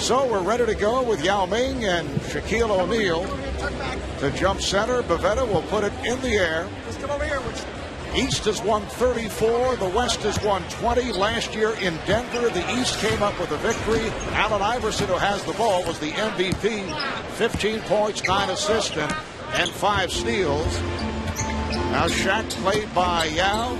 So we're ready to go with Yao Ming and Shaquille O'Neal to jump center. Bavetta will put it in the air. East is 134. The West is 120. Last year in Denver, the East came up with a victory. Allen Iverson, who has the ball, was the MVP. 15 points, 9 assists, and 5 steals. Now Shaq played by Yao.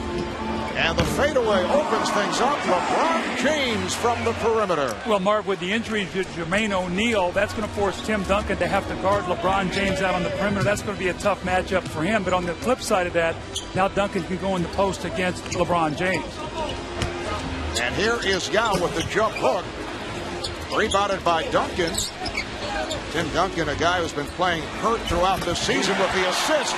And the fadeaway opens things up. LeBron James from the perimeter. Well, Marv, with the injury to Jermaine O'Neal, that's going to force Tim Duncan to have to guard LeBron James out on the perimeter. That's going to be a tough matchup for him. But on the flip side of that, now Duncan can go in the post against LeBron James. And here is Yao with the jump hook. Rebounded by Duncan. Tim Duncan, a guy who's been playing hurt throughout the season, with the assist.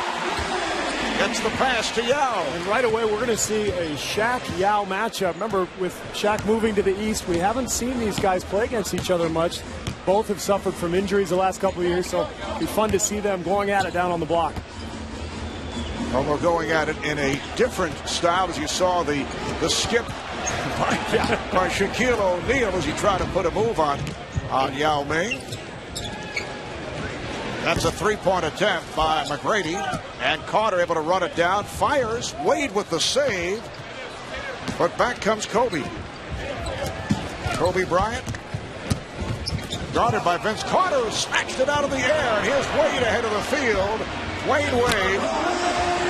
Gets the pass to Yao. And right away, we're going to see a Shaq-Yao matchup. Remember, with Shaq moving to the East, we haven't seen these guys play against each other much. Both have suffered from injuries the last couple of years, so it'll be fun to see them going at it down on the block. Well, we're going at it in a different style, as you saw the skip by Shaquille O'Neal as he tried to put a move on Yao Ming. That's a three-point attempt by McGrady. And Carter able to run it down. Fires. Wade with the save. But back comes Kobe. Kobe Bryant. Guarded by Vince Carter, who snatched it out of the air. And here's Wade ahead of the field. Dwyane Wade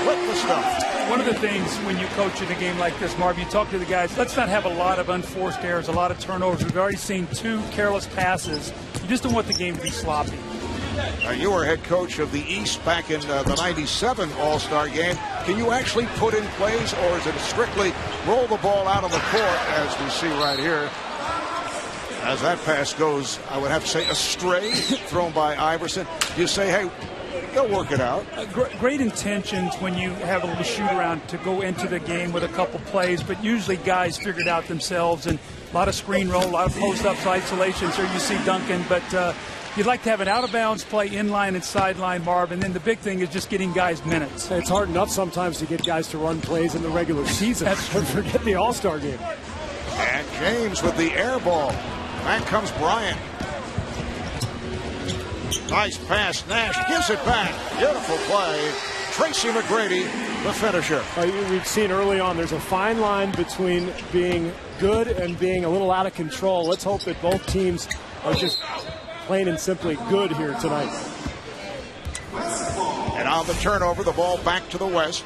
with the stuff. One of the things when you coach in a game like this, Marv, you talk to the guys, let's not have a lot of unforced errors, a lot of turnovers. We've already seen 2 careless passes. You just don't want the game to be sloppy. You were head coach of the East back in the '97 All-Star game. Can you actually put in plays, or is it strictly roll the ball out on the court, as we see right here? As that pass goes, I would have to say, astray, thrown by Iverson. You say, hey, go work it out. Great intentions when you have a little shoot-around to go into the game with a couple plays, but usually guys figure it out themselves, and a lot of screen roll, a lot of post-ups, isolations. Here you see Duncan, but you'd like to have an out-of-bounds play, inline and sideline, Marv, and then the big thing is just getting guys minutes. It's hard enough sometimes to get guys to run plays in the regular season. That's true. Forget the All-Star game. And James with the air ball. Back comes Bryant. Nice pass. Nash gives it back. Beautiful play. Tracy McGrady, the finisher. We've seen early on there's a fine line between being good and being a little out of control. Let's hope that both teams are just plain and simply good here tonight. And on the turnover, the ball back to the West.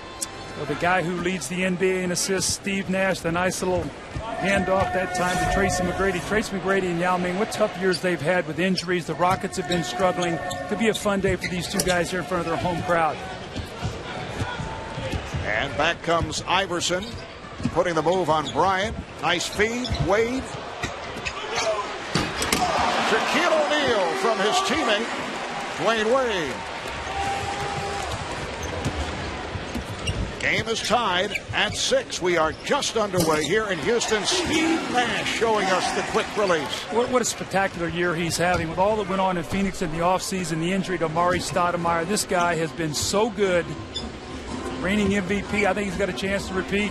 Well, the guy who leads the NBA in assists, Steve Nash, the nice little handoff that time to Tracy McGrady. Tracy McGrady and Yao Ming, what tough years they've had with injuries. The Rockets have been struggling. Could be a fun day for these 2 guys here in front of their home crowd. And back comes Iverson, putting the move on Bryant. Nice feed. Wade. Shaquille O'Neal from his teammate, Dwyane Wade. Game is tied at 6. We are just underway here in Houston. Steve Nash showing us the quick release. What a spectacular year he's having. With all that went on in Phoenix in the offseason, the injury to Amari Stoudemire, this guy has been so good. Reigning MVP, I think he's got a chance to repeat.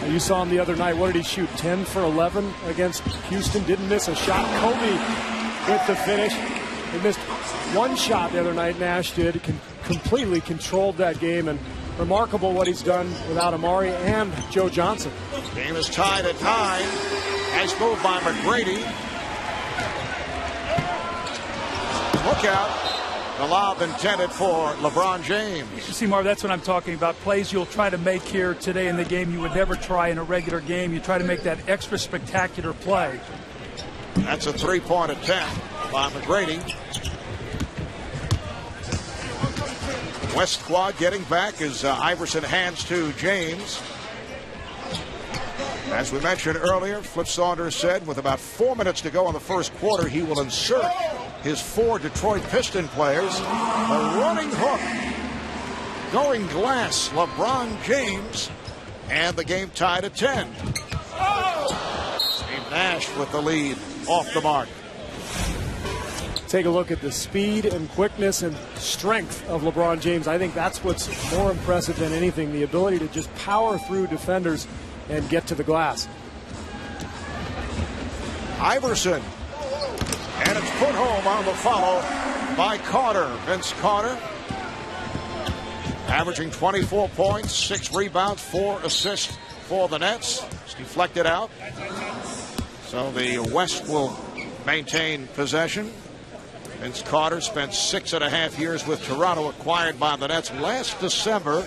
You saw him the other night. What did he shoot? 10 for 11 against Houston. Didn't miss a shot. Kobe with the finish. He missed 1 shot the other night. Nash did. Completely controlled that game, and remarkable what he's done without Amari and Joe Johnson. Game is tied at 9. Nice move by McGrady. Look out. The lob intended for LeBron James. You see, Marv, that's what I'm talking about. Plays you'll try to make here today in the game you would never try in a regular game. You try to make that extra spectacular play. That's a 3-point attempt by McGrady. West squad getting back as Iverson hands to James. As we mentioned earlier, Flip Saunders said with about 4 minutes to go in the first quarter, he will insert his 4 Detroit Piston players. The running hook. Going glass, LeBron James. And the game tied at 10. Steve Nash with the lead off the mark. Take a look at the speed and quickness and strength of LeBron James. I think that's what's more impressive than anything, the ability to just power through defenders and get to the glass. Iverson. And a home on the follow by Carter. Vince Carter averaging 24 points, 6 rebounds, 4 assists for the Nets. It's deflected out. So the West will maintain possession. Vince Carter spent 6.5 years with Toronto, acquired by the Nets last December,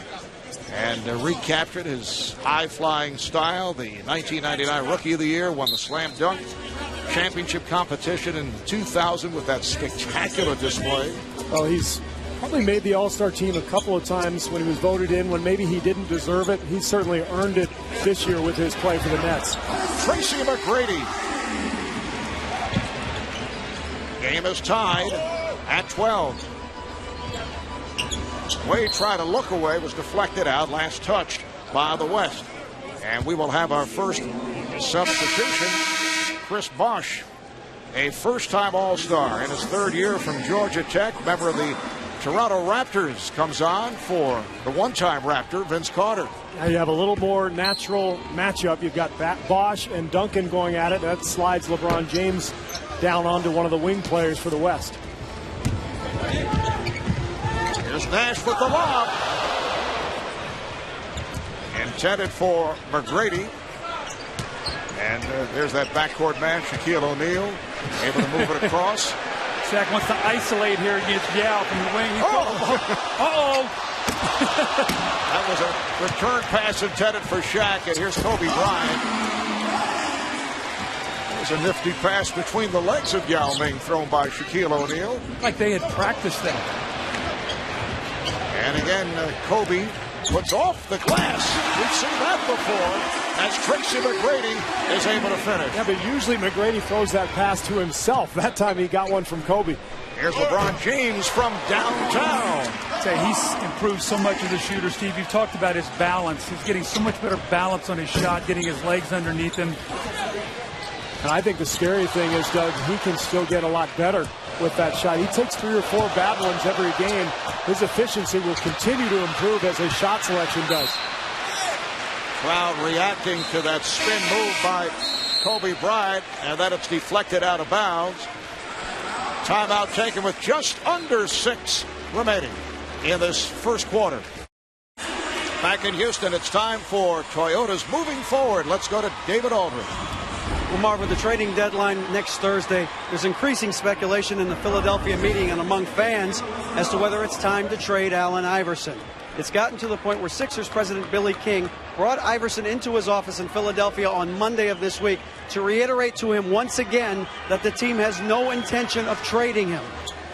and recaptured his high-flying style. The 1999 Rookie of the Year, won the Slam Dunk Championship competition in 2000 with that spectacular display. Well, he's probably made the All-Star team a couple of times when he was voted in, when maybe he didn't deserve it. He certainly earned it this year with his play for the Nets. Tracy McGrady. Game is tied at 12. Wade tried to look away, was deflected out, last touched by the West. And we will have our first substitution. Chris Bosh, a first-time All-Star in his 3rd year from Georgia Tech, member of the Toronto Raptors, comes on for the one-time Raptor, Vince Carter. Now you have a little more natural matchup. You've got Bosh and Duncan going at it. That slides LeBron James down onto one of the wing players for the West. Here's Nash with the lob. Intended for McGrady. And there's that backcourt man, Shaquille O'Neal, able to move it across. Shaq wants to isolate here against Yao from the wing. Uh-oh. That was a return pass intended for Shaq, and here's Kobe Bryant. There's a nifty pass between the legs of Yao Ming thrown by Shaquille O'Neal. Like they had practiced that. And again, Kobe puts off the glass. We've seen that before, as Tracy McGrady is able to finish. Yeah, but usually McGrady throws that pass to himself. That time he got one from Kobe. Here's LeBron James from downtown. He's improved so much as a shooter, Steve. You've talked about his balance. He's getting so much better balance on his shot, getting his legs underneath him. And I think the scary thing is, Doug, he can still get a lot better with that shot. He takes 3 or 4 bad ones every game. His efficiency will continue to improve as his shot selection does. Crowd reacting to that spin move by Kobe Bryant, and then it's deflected out of bounds. Timeout taken with just under 6 remaining in this first quarter. Back in Houston, it's time for Toyota's moving forward. Let's go to David Aldridge. Well, Marv, with the trading deadline next Thursday, there's increasing speculation in the Philadelphia meeting and among fans as to whether it's time to trade Allen Iverson. It's gotten to the point where Sixers president Billy King brought Iverson into his office in Philadelphia on Monday of this week to reiterate to him once again that the team has no intention of trading him.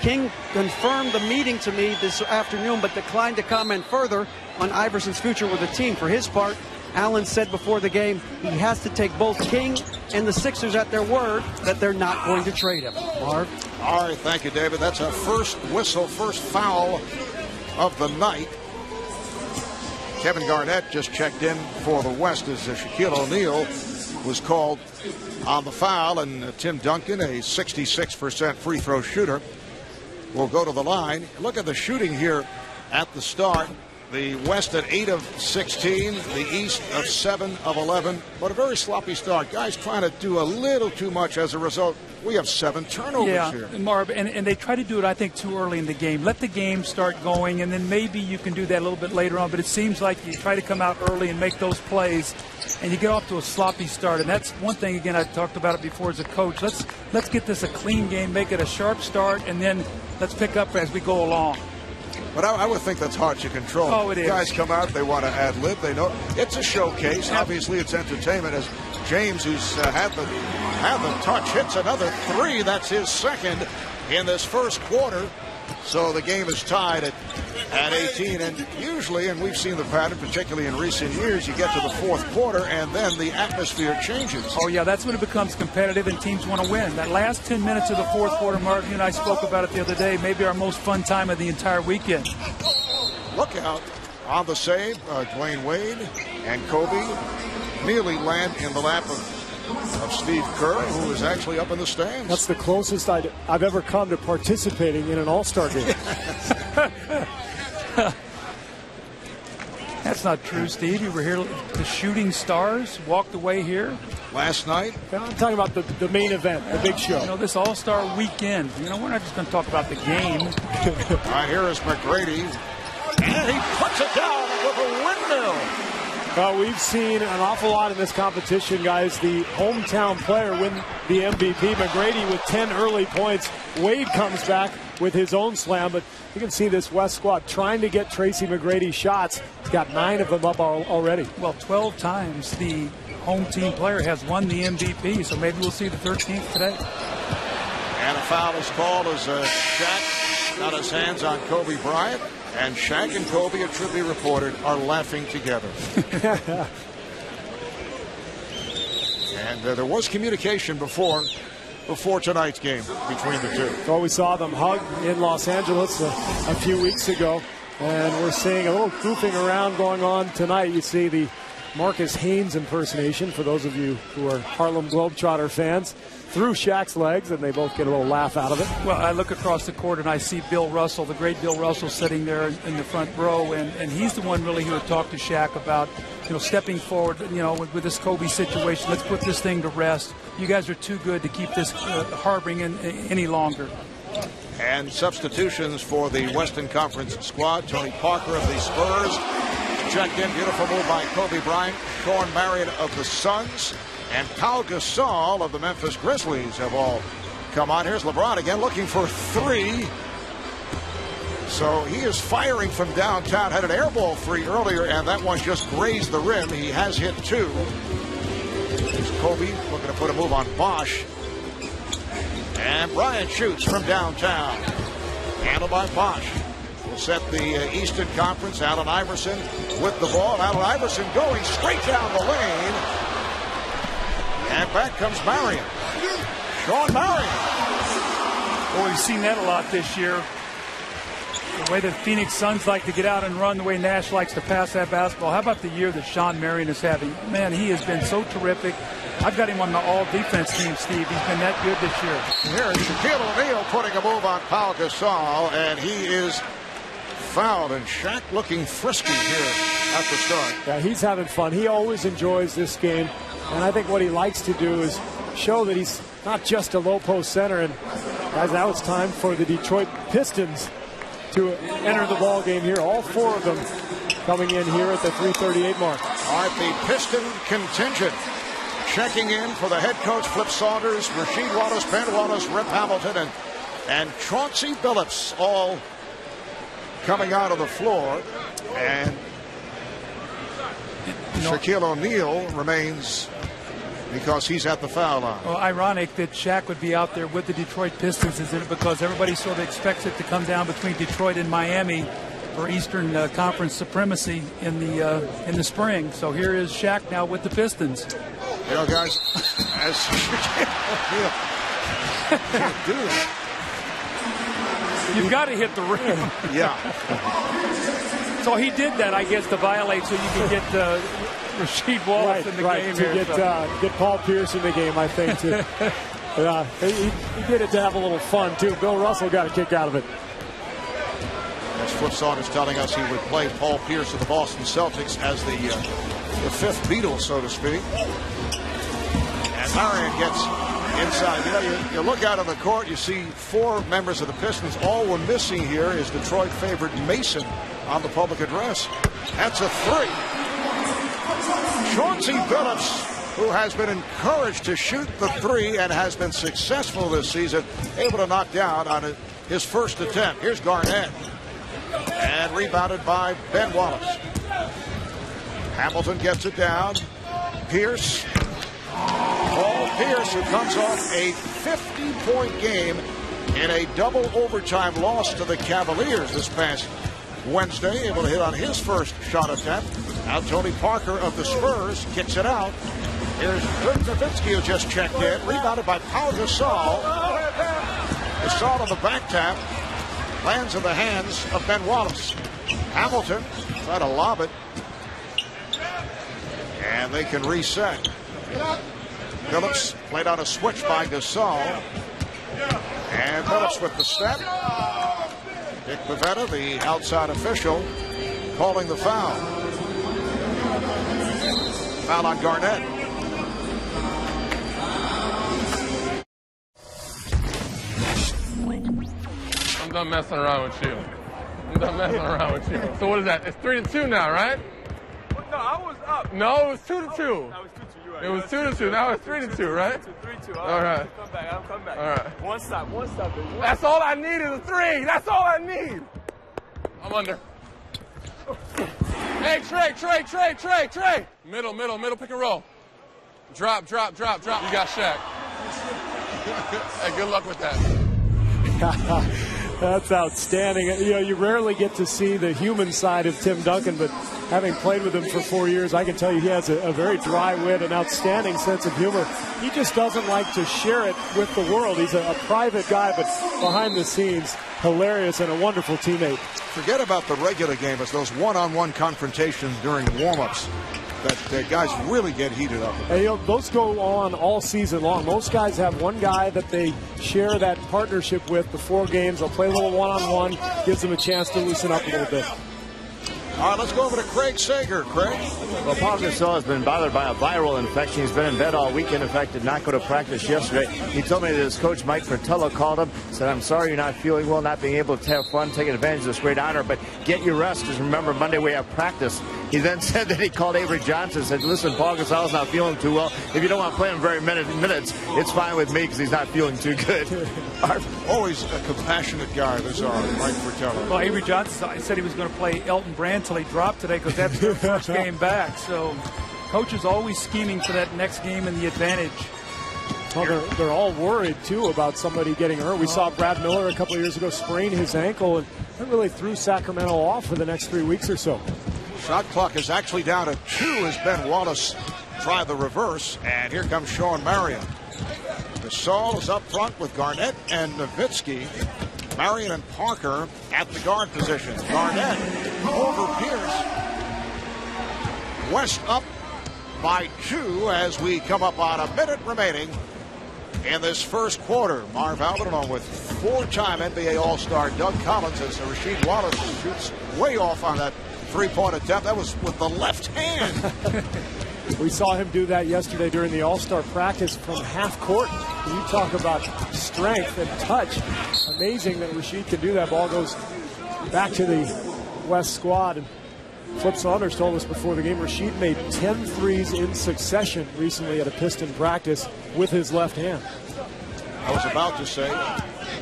King confirmed the meeting to me this afternoon, but declined to comment further on Iverson's future with the team. For his part, Allen said before the game he has to take both King and the Sixers at their word that they're not going to trade him. Marv? All right, thank you, David. That's a first whistle, first foul of the night. Kevin Garnett just checked in for the West as Shaquille O'Neal was called on the foul, and Tim Duncan, a 66% free throw shooter, will go to the line. Look at the shooting here at the start. The West at 8 of 16, the East of 7 of 11, but a very sloppy start. Guys trying to do a little too much. As a result, we have 7 turnovers here. Yeah, Marv, and they try to do it, I think, too early in the game. Let the game start going, and then maybe you can do that a little bit later on, but it seems like you try to come out early and make those plays, and you get off to a sloppy start. And that's one thing, again, I talked about it before as a coach. Let's get this a clean game, make it a sharp start, and then let's pick up as we go along. But I would think that's hard to control. Oh, it is. Guys come out, they want to ad-lib. They know it's a showcase. Obviously, it's entertainment. As James, who's had the touch, hits another 3. That's his second in this first quarter. So the game is tied at 18. And usually, and we've seen the pattern, particularly in recent years, you get to the fourth quarter and then the atmosphere changes. Oh, yeah, that's when it becomes competitive and teams want to win. That last 10 minutes of the fourth quarter, Mark, you and I spoke about it the other day, maybe our most fun time of the entire weekend. Look out on the save. Dwyane Wade and Kobe nearly land in the lap of Steve Kerr, who is actually up in the stands. That's the closest I've ever come to participating in an All-Star game. That's not true, Steve. You were here. The shooting stars walked away here. last night. I'm talking about the main event, the big show. You know, this All-Star weekend. You know, we're not just going to talk about the game. All right, here is McGrady. And he puts it down with a windmill. Well, we've seen an awful lot in this competition, guys. The hometown player win the MVP. McGrady with 10 early points. Wade comes back with his own slam, but you can see this West squad trying to get Tracy McGrady shots. He's got 9 of them up already. Well, 12 times the home team player has won the MVP, so maybe we'll see the 13th today. And a foul is called as Shaq got his hands on Kobe Bryant. And Shaq and Kobe, it should be reported, are laughing together. And there was communication before tonight's game between the two. Well, we saw them hug in Los Angeles a few weeks ago, and we're seeing a little goofing around going on tonight. You see the Marcus Haynes impersonation, for those of you who are Harlem Globetrotter fans, through Shaq's legs, and they both get a little laugh out of it. Well, I look across the court and I see Bill Russell, the great Bill Russell, sitting there in the front row, and he's the one really who would talk to Shaq about, you know, stepping forward, you know, with this Kobe situation. Let's put this thing to rest. You guys are too good to keep this harboring any longer. And substitutions for the Western Conference squad. Tony Parker of the Spurs checked in. Beautiful move by Kobe Bryant. Sean Marion of the Suns. And Pau Gasol of the Memphis Grizzlies have all come on. Here's LeBron again looking for 3. So he is firing from downtown. Had an air ball 3 earlier, and that one just grazed the rim. He has hit 2. Here's Kobe looking to put a move on Bosch. And Bryant shoots from downtown. Handled by Bosch. Will set the Eastern Conference. Allen Iverson with the ball. Allen Iverson going straight down the lane. And back comes Marion. Sean Marion. Well, we've seen that a lot this year. The way the Phoenix Suns like to get out and run, the way Nash likes to pass that basketball. How about the year that Sean Marion is having? Man, he has been so terrific. I've got him on the all-defense team, Steve. He's been that good this year. Here is Shaquille O'Neal putting a move on Pau Gasol, and he is fouled. And Shaq looking frisky here at the start. Yeah, he's having fun. He always enjoys this game. And I think what he likes to do is show that he's not just a low-post center. And guys, now it's time for the Detroit Pistons to enter the ball game here. All 4 of them coming in here at the 3:38 mark. All right, the Piston contingent checking in for the head coach, Flip Saunders, Rasheed Wallace, Ben Wallace, Rip Hamilton, and Chauncey Billups all coming out of the floor. And Shaquille O'Neal remains because he's at the foul line. Well, ironic that Shaq would be out there with the Detroit Pistons, is it? Because everybody sort of expects it to come down between Detroit and Miami for Eastern Conference supremacy in the spring. So here is Shaq now with the Pistons. You know, guys, as Shaquille O'Neal can't do it. You've got to hit the rim. Yeah. So he did that, I guess, to violate so you can get Rasheed Wallace in the game to here. Get Paul Pierce in the game, I think. He did it to have a little fun, too. Bill Russell got a kick out of it. As Flip Saunders telling us he would play Paul Pierce of the Boston Celtics as the 5th Beatle, so to speak. And Marion gets inside. You know, you look out on the court, you see 4 members of the Pistons. All we're missing here is Detroit favorite Mason on the public address. That's a 3. Chauncey Billups, who has been encouraged to shoot the 3 and has been successful this season, able to knock down on his first attempt. Here's Garnett. And rebounded by Ben Wallace. Hamilton gets it down. Pierce. Paul Pierce, who comes off a 50-point game in a double overtime loss to the Cavaliers this past Wednesday, able to hit on his first shot attempt. Now Tony Parker of the Spurs kicks it out. Here's Dirk Nowitzki, who just checked in, rebounded by Pau Gasol. Gasol on the back tap, lands in the hands of Ben Wallace. Hamilton try to lob it, and they can reset. Billups played on a switch by Gasol, and Billups with the step. Dick Bavetta, the outside official, calling the foul. Foul on Garnett. I'm done messing around with you. I'm done messing around with you. So what is that? It's 3-2 now, right? No, I was up. No, it was 2-2. That was 2-2. You're right. It was 2-2. Now it's 3-2, right? 3-2. All right. I'll come back. All right. One stop, baby. That's all I need is a 3. That's all I need. I'm under. Hey, Trey. Middle, pick and roll. Drop. You got Shaq. Hey, good luck with that. That's outstanding. You know, you rarely get to see the human side of Tim Duncan, but having played with him for 4 years, I can tell you he has a very dry wit, an outstanding sense of humor. He just doesn't like to share it with the world. He's a private guy, but behind the scenes, hilarious and a wonderful teammate. Forget about the regular game. It's those one-on-one confrontations during warm-ups that guys really get heated up. And, you know, those go on all season long. Most guys have one guy that they share that partnership with before games. They'll play a little one-on-one, gives them a chance to loosen up a little bit. All right, let's go over to Craig Sager. Craig? Well, Paul Gasol has been bothered by a viral infection. He's been in bed all weekend. In fact, did not go to practice yesterday. He told me that his coach, Mike Fratello, called him, said, "I'm sorry you're not feeling well, not being able to have fun, taking advantage of this great honor, but get your rest, because remember, Monday we have practice." He then said that he called Avery Johnson and said, "Listen, Paul Gasol's not feeling too well. If you don't want to play him very minutes, it's fine with me because he's not feeling too good." Always a compassionate guy, this Mike Fratello. Well, Avery Johnson said he was going to play Elton Brand till he dropped today because that's their first game back. So coach is always scheming for that next game and the advantage. Well, they're all worried, too, about somebody getting hurt. We saw Brad Miller a couple of years ago sprain his ankle, and that really threw Sacramento off for the next 3 weeks or so. Shot clock is actually down to 2 as Ben Wallace tried the reverse, and here comes Sean Marion. Gasol is up front with Garnett and Nowitzki. Marion and Parker at the guard position. Garnett over Pierce. West up by 2 as we come up on a minute remaining in this first quarter. Marv Albert along with 4-time NBA All-Star Doug Collins as Rasheed Wallace shoots way off on that 3-point attempt. That was with the left hand. We saw him do that yesterday during the All-Star practice from half court. When you talk about strength and touch, amazing that Rasheed can do that. Ball goes back to the West squad. And Flip Saunders told us before the game, Rasheed made 10 threes in succession recently at a Piston practice with his left hand. I was about to say,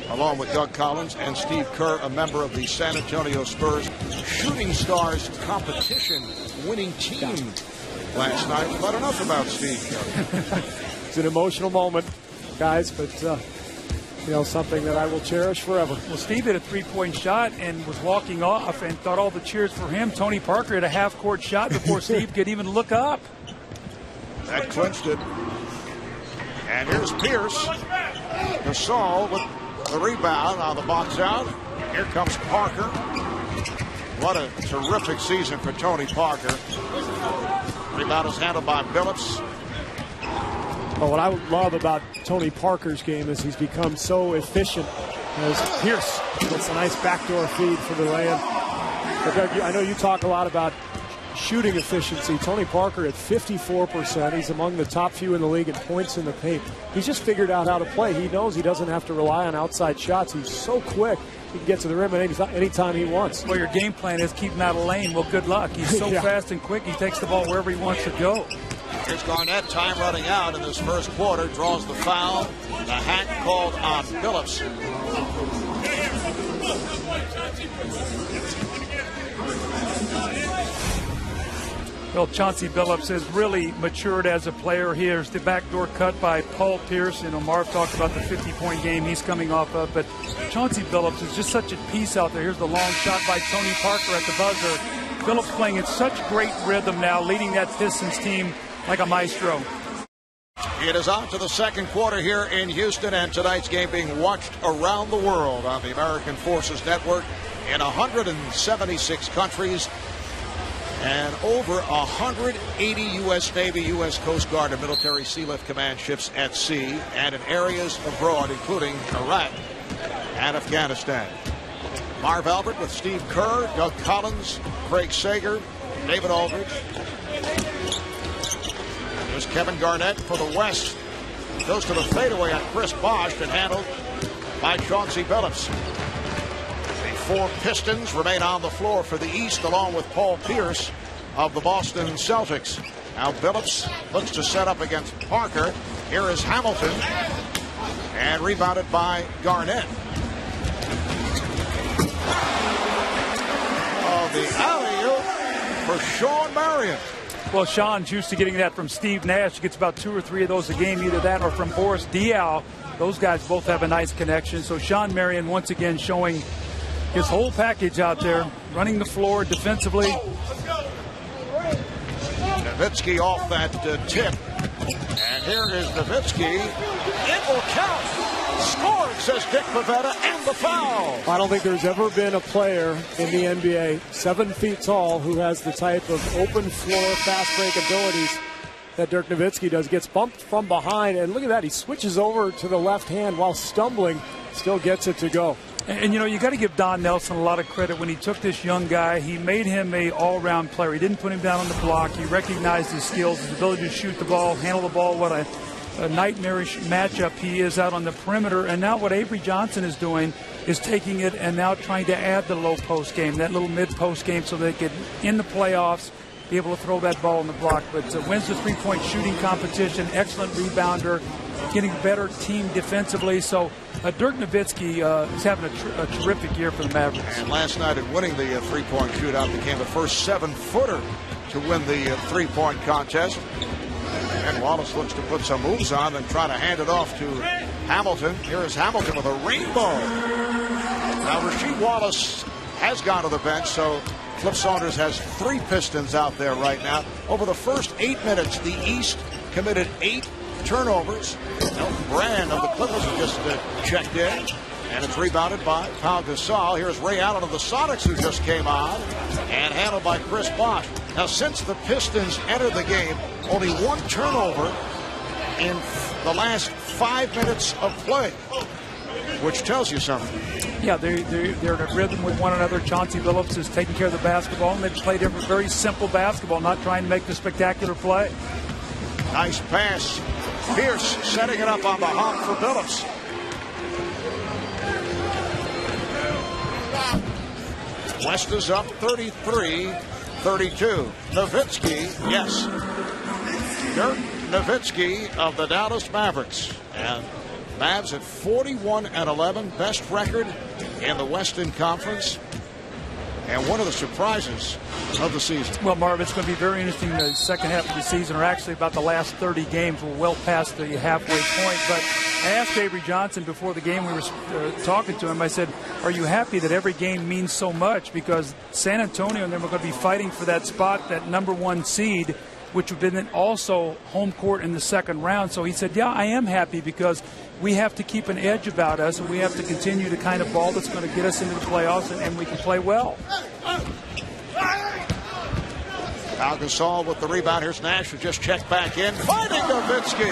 along with Doug Collins and Steve Kerr, a member of the San Antonio Spurs Shooting Stars competition winning team last night. But enough about Steve Kerr. It's an emotional moment, guys, but you know, something that I will cherish forever. Well, Steve hit a 3-point shot and was walking off and thought all the cheers for him. Tony Parker had a half-court shot before Steve could even look up. That clinched it. And here's Pierce. Gasol with the rebound on the box out. Here comes Parker. What a terrific season for Tony Parker. Rebound is handled by Billups. Well, what I love about Tony Parker's game is he's become so efficient as Pierce gets a nice backdoor feed for the layup. But Doug, I know you talk a lot about shooting efficiency. Tony Parker at 54%. He's among the top few in the league in points in the paint. He's just figured out how to play. He knows he doesn't have to rely on outside shots. He's so quick. He can get to the rim anytime he wants. Well, your game plan is keep him out of lane. Well, good luck. He's so fast and quick. He takes the ball wherever he wants to go. Here's Garnett, time running out in this first quarter, draws the foul. The hack called on Billups. Well, Chauncey Billups has really matured as a player. Here's the backdoor cut by Paul Pierce. And Marv talked about the 50-point game he's coming off of. But Chauncey Billups is just such a piece out there. Here's the long shot by Tony Parker at the buzzer. Billups playing in such great rhythm now, leading that Pistons team like a maestro. It is on to the second quarter here in Houston, and tonight's game being watched around the world on the American Forces Network in 176 countries and over 180 U.S. Navy, U.S. Coast Guard, and military sea lift command ships at sea and in areas abroad, including Iraq and Afghanistan. Marv Albert with Steve Kerr, Doug Collins, Craig Sager, David Aldridge. There's Kevin Garnett for the West. Goes to the fadeaway on Chris Bosh and handled by Chauncey Billups. The 4 Pistons remain on the floor for the East, along with Paul Pierce of the Boston Celtics. Now Billups looks to set up against Parker. Here is Hamilton, and rebounded by Garnett. The alley-oop for Sean Marion. Well, Sean's used to getting that from Steve Nash. He gets about 2 or 3 of those a game, either that or from Boris Diaw. Those guys both have a nice connection. So Sean Marion once again showing his whole package out there, running the floor defensively. Nowitzki off that tip. And here is Nowitzki. It will count. Scored, says Dick Pavetta, and the foul. I don't think there's ever been a player in the NBA 7 feet tall who has the type of open floor fast break abilities that Dirk Nowitzki does. Gets bumped from behind, and look at that. He switches over to the left hand while stumbling, still gets it to go. And you know, you got to give Don Nelson a lot of credit. When he took this young guy, he made him a all-around player. He didn't put him down on the block. He recognized his skills, his ability to shoot the ball, handle the ball. What a nightmarish matchup he is out on the perimeter. And now what Avery Johnson is doing is taking it and now trying to add the low post game, that little mid-post game, so they can, in the playoffs, be able to throw that ball in the block. But wins the three-point shooting competition, excellent rebounder, getting better team defensively. So Dirk Nowitzki is having a terrific year for the Mavericks. And last night in winning the three-point shootout became the first 7-footer to win the three-point contest. And Wallace looks to put some moves on and try to hand it off to Hamilton. Here is Hamilton with a rainbow. Now Rasheed Wallace has gone to the bench, so Flip Saunders has 3 Pistons out there right now. Over the first 8 minutes, the East committed 8 turnovers. Elton Brand of the Clippers has just checked in, and it's rebounded by Pau Gasol. Here's Ray Allen of the Sonics, who just came on, and handled by Chris Bosh. Now, since the Pistons entered the game, only 1 turnover in the last 5 minutes of play, which tells you something. Yeah, they're in a rhythm with one another. Chauncey Billups is taking care of the basketball, and they've played a very simple basketball, not trying to make the spectacular play. Nice pass. Pierce setting it up on the hop for Billups. West is up 33-32. Nowitzki, yes. Dirk Nowitzki of the Dallas Mavericks. And Mavs at 41-11, best record in the Western Conference, and one of the surprises of the season. Well, Marv, it's going to be very interesting. The second half of the season, or actually about the last 30 games, we're well past the halfway point. But I asked Avery Johnson before the game, we were talking to him, I said, are you happy that every game means so much? Because San Antonio and them are going to be fighting for that spot, that #1 seed, which would have been also home court in the second round. So he said, yeah, I am happy because we have to keep an edge about us, and we have to continue the kind of ball that's going to get us into the playoffs, and we can play well. Pau Gasol with the rebound. Here's Nash, who just checked back in, finding Nowitzki.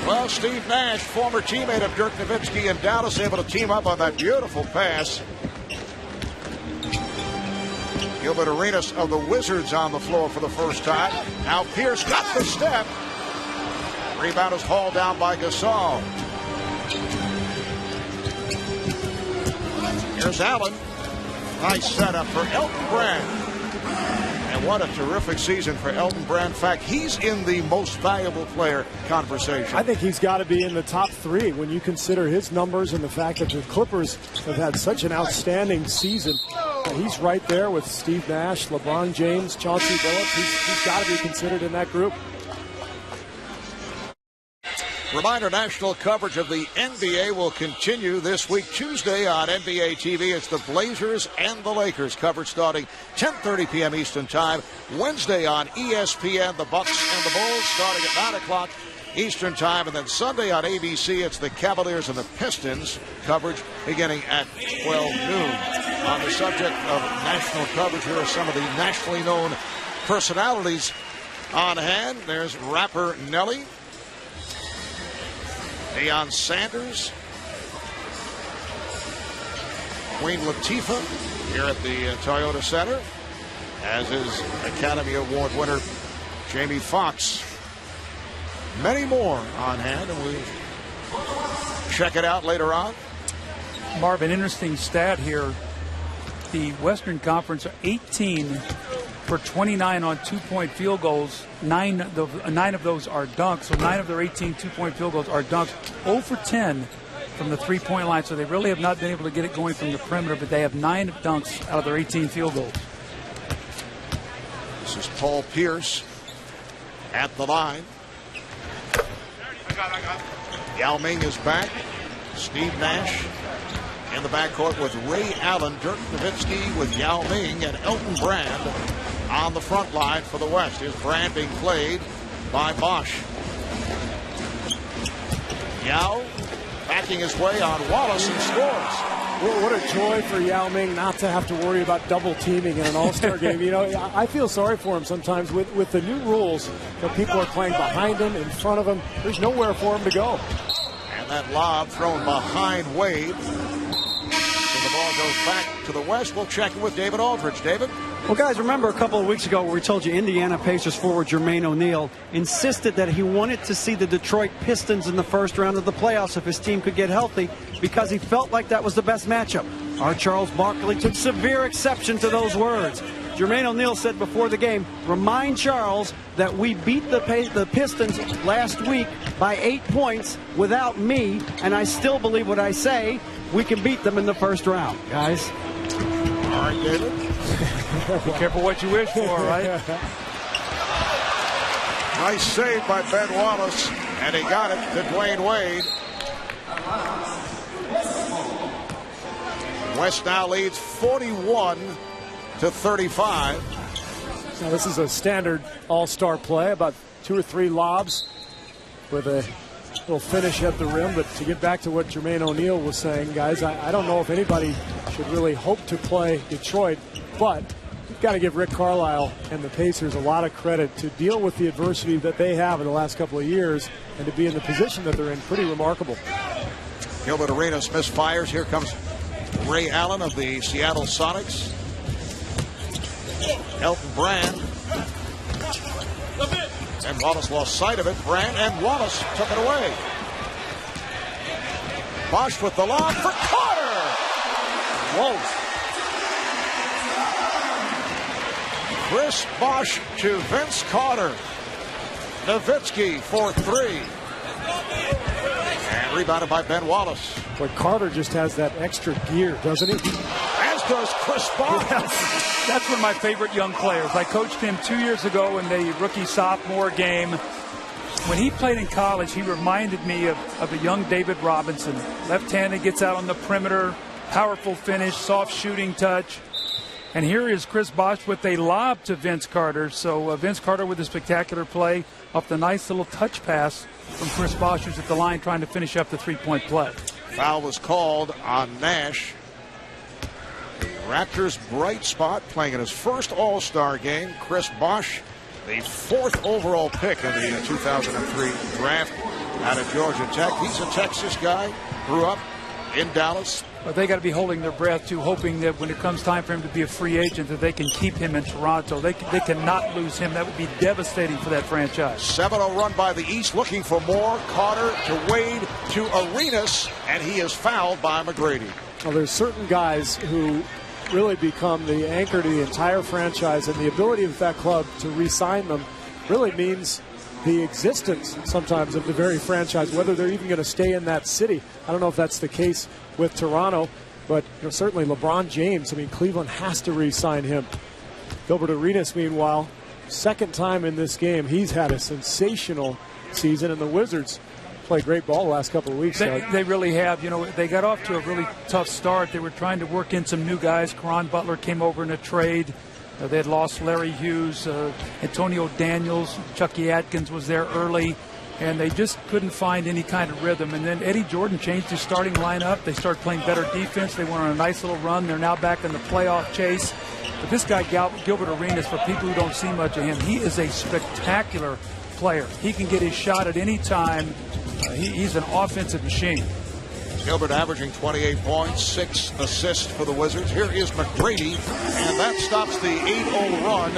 Well, Steve Nash, former teammate of Dirk Nowitzki in Dallas, able to team up on that beautiful pass. Gilbert Arenas of the Wizards on the floor for the first time. Now Pierce got the step. Rebound is hauled down by Gasol. Here's Allen. Nice setup for Elton Brand. And what a terrific season for Elton Brand. In fact, he's in the most valuable player conversation. I think he's got to be in the top 3 when you consider his numbers and the fact that the Clippers have had such an outstanding season. He's right there with Steve Nash, LeBron James, Chauncey Billups. He's got to be considered in that group. Reminder, national coverage of the NBA will continue this week. Tuesday on NBA TV, it's the Blazers and the Lakers. Coverage starting 10:30 p.m. Eastern Time. Wednesday on ESPN, the Bucks and the Bulls starting at 9 o'clock Eastern Time. And then Sunday on ABC, it's the Cavaliers and the Pistons. Coverage beginning at 12 noon. On the subject of national coverage, here are some of the nationally known personalities on hand. There's rapper Nelly, Deion Sanders, Queen Latifah here at the Toyota Center, as is Academy Award winner Jamie Foxx. Many more on hand, and we'll check it out later on. Marv, an interesting stat here. The Western Conference are 18 for 29 on 2-point field goals. 9 of those are dunks. So 9 of their 18 2-point field goals are dunks. 0 for 10 from the 3-point line. So they really have not been able to get it going from the perimeter, but they have 9 dunks out of their 18 field goals. This is Paul Pierce at the line. Yao Ming is back. Steve Nash in the backcourt with Ray Allen, Dirk Nowitzki with Yao Ming, and Elton Brand on the front line for the West. Here's Brand being played by Bosch. Yao backing his way on Wallace and scores. Well, what a joy for Yao Ming not to have to worry about double teaming in an all-star game. You know, I feel sorry for him sometimes with the new rules. That people are playing behind him, in front of him. There's nowhere for him to go. And that lob thrown behind Wade. So the ball goes back to the West. We'll check in with David Aldridge. David? Well, guys, remember a couple of weeks ago where we told you Indiana Pacers forward Jermaine O'Neal insisted that he wanted to see the Detroit Pistons in the first round of the playoffs if his team could get healthy because he felt like that was the best matchup. Our Charles Barkley took severe exception to those words. Jermaine O'Neal said before the game, remind Charles that we beat the Pistons last week by 8 points without me, and I still believe what I say. We can beat them in the first round, guys. All right, David. Be careful what you wish for, right? Nice save by Ben Wallace, and he got it to Dwyane Wade. West now leads 41-35. Now this is a standard all-star play, about 2 or 3 lobs with a little finish at the rim. But to get back to what Jermaine O'Neal was saying, guys, I don't know if anybody should really hope to play Detroit, but you've got to give Rick Carlisle and the Pacers a lot of credit to deal with the adversity that they have in the last couple of years and to be in the position that they're in. Pretty remarkable. Gilbert Arenas misfires. Here comes Ray Allen of the Seattle Sonics. Elton Brand. And Wallace lost sight of it. Brand and Wallace took it away. Bosch with the lob for Carter. Whoa. Chris Bosch to Vince Carter. Nowitzki for 3. And rebounded by Ben Wallace. But Carter just has that extra gear, doesn't he? As does Chris Bosch. That's one of my favorite young players. I coached him 2 years ago in the rookie-sophomore game. When he played in college, he reminded me of a young David Robinson. Left-handed, gets out on the perimeter, powerful finish, soft shooting touch. And here is Chris Bosch with a lob to Vince Carter. So Vince Carter with a spectacular play off the nice little touch pass from Chris Bosch, who's at the line trying to finish up the 3-point play. Foul was called on Nash. The Raptors' bright spot, playing in his first All-Star game. Chris Bosch, the 4th overall pick in the 2003 draft out of Georgia Tech. He's a Texas guy, grew up in Dallas. But they got to be holding their breath, too, hoping that when it comes time for him to be a free agent, that they can keep him in Toronto. They cannot lose him. That would be devastating for that franchise. 7-0 run by the East, looking for more. Carter to Wade to Arenas, and he is fouled by McGrady. Well, there's certain guys who really become the anchor to the entire franchise, and the ability of that club to re-sign them really means the existence sometimes of the very franchise, whether they're even going to stay in that city. I don't know if that's the case with Toronto, but certainly LeBron James, I mean, Cleveland has to re-sign him. Gilbert Arenas, meanwhile, second time in this game, he's had a sensational season, and the Wizards played great ball the last couple of weeks. They really have. You know, they got off to a really tough start. They were trying to work in some new guys. Caron Butler came over in a trade. They had lost Larry Hughes, Antonio Daniels, Chucky Atkins was there early, and they just couldn't find any kind of rhythm. And then Eddie Jordan changed his starting lineup. They started playing better defense. They went on a nice little run. They're now back in the playoff chase. But this guy, Gilbert Arenas, for people who don't see much of him, he is a spectacular player. He can get his shot at any time. He's an offensive machine. Gilbert averaging 28 points, 6 assists for the Wizards. Here is McGrady, and that stops the 8-0 run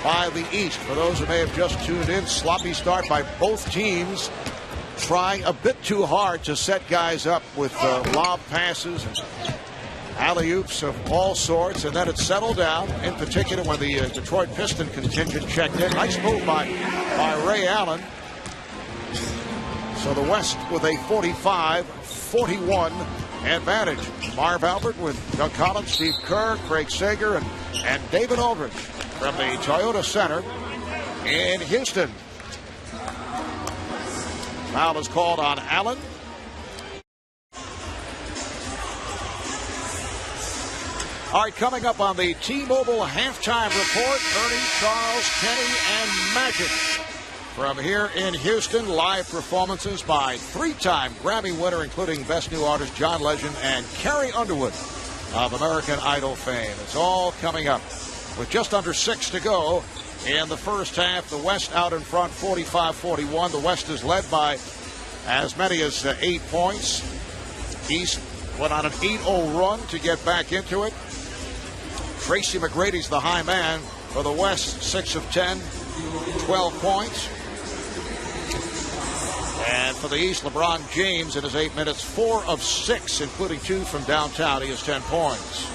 by the East. For those who may have just tuned in, sloppy start by both teams trying a bit too hard to set guys up with lob passes and alley-oops of all sorts, and then it settled down, in particular when the Detroit Piston contingent checked in. Nice move by Ray Allen. So the West with a 45-41 advantage. Marv Albert with Doug Collins, Steve Kerr, Craig Sager, and David Aldridge from the Toyota Center in Houston. Foul is called on Allen. All right, coming up on the T-Mobile halftime report, Ernie, Charles, Kenny, and Magic. From here in Houston, live performances by three-time Grammy winner, including Best New Artist John Legend and Carrie Underwood of American Idol fame. It's all coming up with just under 6 to go in the first half. The West out in front, 45-41. The West is led by as many as 8 points. East went on an 8-0 run to get back into it. Tracy McGrady's the high man for the West, 6 of 10, 12 points. And for the East, LeBron James in his 8 minutes, 4 of 6, including 2 from downtown. He has 10 points.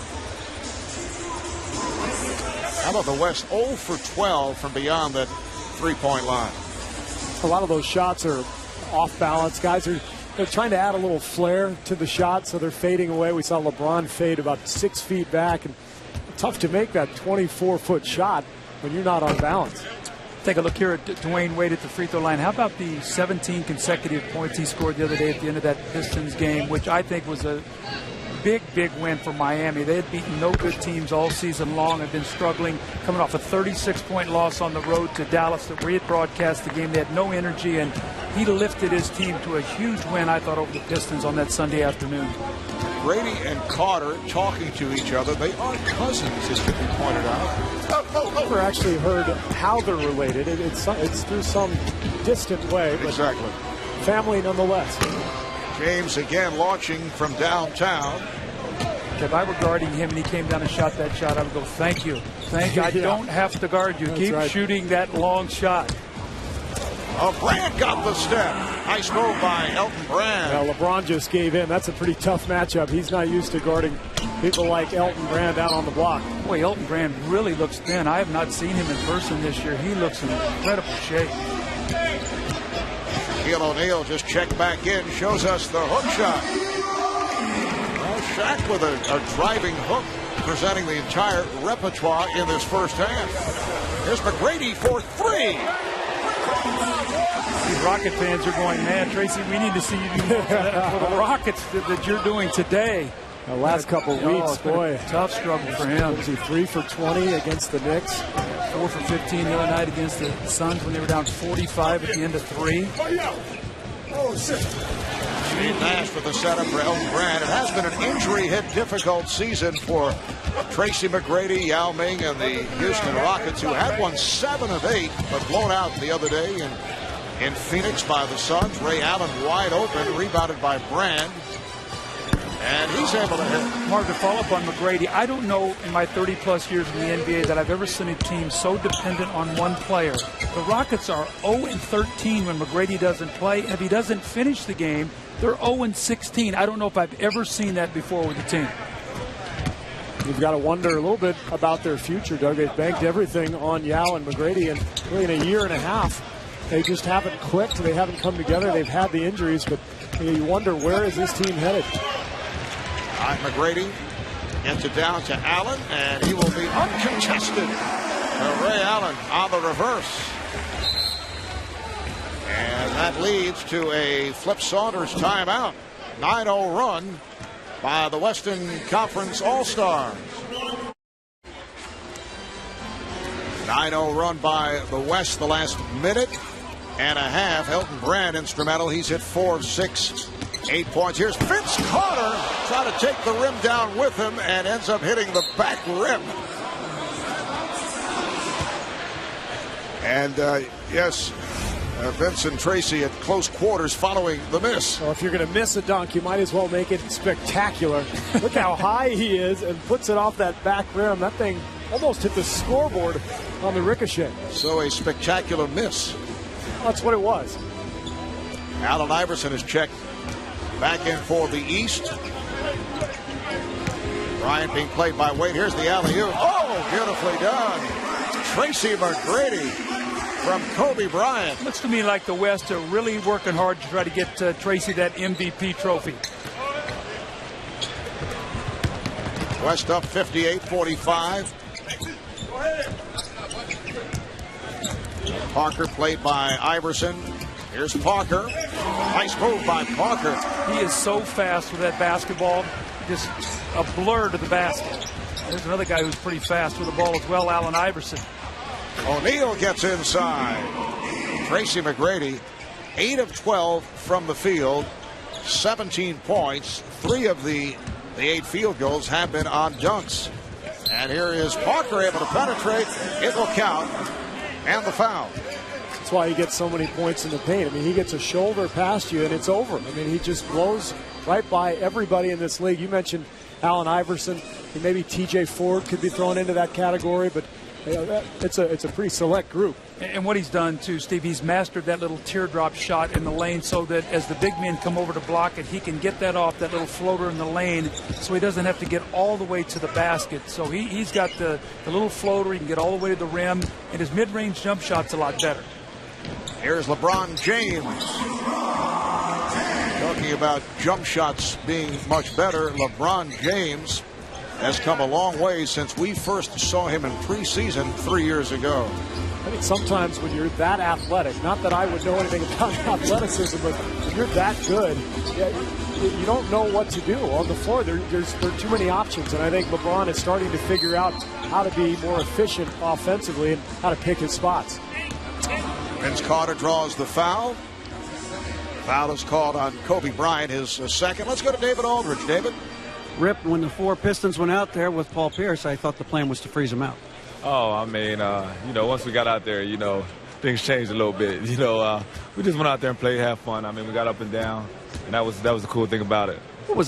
How about the West? 0 for 12 from beyond that three-point line. A lot of those shots are off balance. Guys they're trying to add a little flair to the shot, so they're fading away. We saw LeBron fade about 6 feet back, and tough to make that 24-foot shot when you're not on balance. Take a look here at Dwyane Wade at the free throw line. How about the 17 consecutive points he scored the other day at the end of that Pistons game, which I think was a big win for Miami. They had beaten no good teams all season long and been struggling, coming off a 36-point loss on the road to Dallas that we had broadcast the game. They had no energy, and he lifted his team to a huge win, I thought, over the Pistons on that Sunday afternoon. Grady and Carter talking to each other. They are cousins, it should be pointed out. I've never actually heard how they're related. It's through some distant way, but exactly. Family nonetheless. James again launching from downtown. If I were guarding him and he came down and shot that shot, I would go, thank you. Thank you. I don't have to guard you. That's Keep right. shooting that long shot. Brand got the step. Nice move by Elton Brand. Well, LeBron just gave in. That's a pretty tough matchup. He's not used to guarding people like Elton Brand out on the block. Boy, Elton Brand really looks thin. I have not seen him in person this year. He looks in incredible shape. Shaquille O'Neal just checked back in, shows us the hook shot. Well, Shaq with a driving hook, presenting the entire repertoire in this first half. Here's McGrady for 3. These Rocket fans are going, man, Tracy, we need to see you do more for the Rockets that you're doing today. The last couple of weeks, boy. Tough struggle for him. Was he 3 for 20 against the Knicks? 4 for 15 the other night against the Suns when they were down 45 at the end of 3. Steve Nash with the setup for Elton Brand. It has been an injury-hit difficult season for Tracy McGrady, Yao Ming, and the Houston Rockets, who had won 7 of 8, but blown out the other day in Phoenix by the Suns. Ray Allen wide open, rebounded by Brand. And he's able to hit. Mark, to follow up on McGrady, I don't know in my 30-plus years in the NBA that I've ever seen a team so dependent on one player. The Rockets are 0-13 when McGrady doesn't play. And if he doesn't finish the game, they're 0-16. I don't know if I've ever seen that before with the team. You've got to wonder a little bit about their future, Doug. They've banked everything on Yao and McGrady, and really in a year and a half, they just haven't clicked. They haven't come together. They've had the injuries, but you wonder, where is this team headed? All right, McGrady gets it down to Allen, and he will be uncontested. Ray Allen on the reverse. And that leads to a Flip Saunders timeout. 9-0 run by the Western Conference All-Stars. 9-0 run by the West the last minute and a half. Elton Brand instrumental. He's hit 4 of 6. 8 points. Here's Vince Carter trying to take the rim down with him and ends up hitting the back rim. And yes, Vince and Tracy at close quarters following the miss. Well, if you're going to miss a dunk, you might as well make it spectacular. Look how high he is and puts it off that back rim. That thing almost hit the scoreboard on the ricochet. So a spectacular miss. That's what it was. Allen Iverson is checked back in for the East. Bryant being played by Wade. Here's the alley-oop. Oh, beautifully done. Tracy McGrady from Kobe Bryant. Looks to me like the West are really working hard to try to get Tracy that MVP trophy. West up 58-45. Parker played by Iverson. Here's Parker. Nice move by Parker. He is so fast with that basketball. Just a blur to the basket. There's another guy who's pretty fast with the ball as well, Allen Iverson. O'Neal gets inside. Tracy McGrady, 8 of 12 from the field, 17 points. 3 of the 8 field goals have been on dunks. And here is Parker able to penetrate. It will count. And the foul. That's why he gets so many points in the paint. I mean, he gets a shoulder past you and it's over. I mean, he just blows right by everybody in this league. You mentioned Allen Iverson. And maybe TJ Ford could be thrown into that category, but it's a pretty select group. And what he's done too, Steve, he's mastered that little teardrop shot in the lane so that as the big men come over to block it, he can get that off that little floater in the lane so he doesn't have to get all the way to the basket. So he's got the little floater, he can get all the way to the rim, and his mid-range jump shot's a lot better. Here's LeBron James. Talking about jump shots being much better, LeBron James has come a long way since we first saw him in preseason 3 years ago. I think sometimes when you're that athletic, not that I would know anything about athleticism, but when you're that good, you don't know what to do on the floor. There are too many options, and I think LeBron is starting to figure out how to be more efficient offensively and how to pick his spots. Vince Carter draws the foul. Foul is called on Kobe Bryant, his second. Let's go to David Aldridge. David? Rip, when the 4 Pistons went out there with Paul Pierce, I thought the plan was to freeze him out. Oh, I mean, once we got out there, things changed a little bit. We just went out there and played, have fun. I mean, we got up and down, and that was the cool thing about it. What was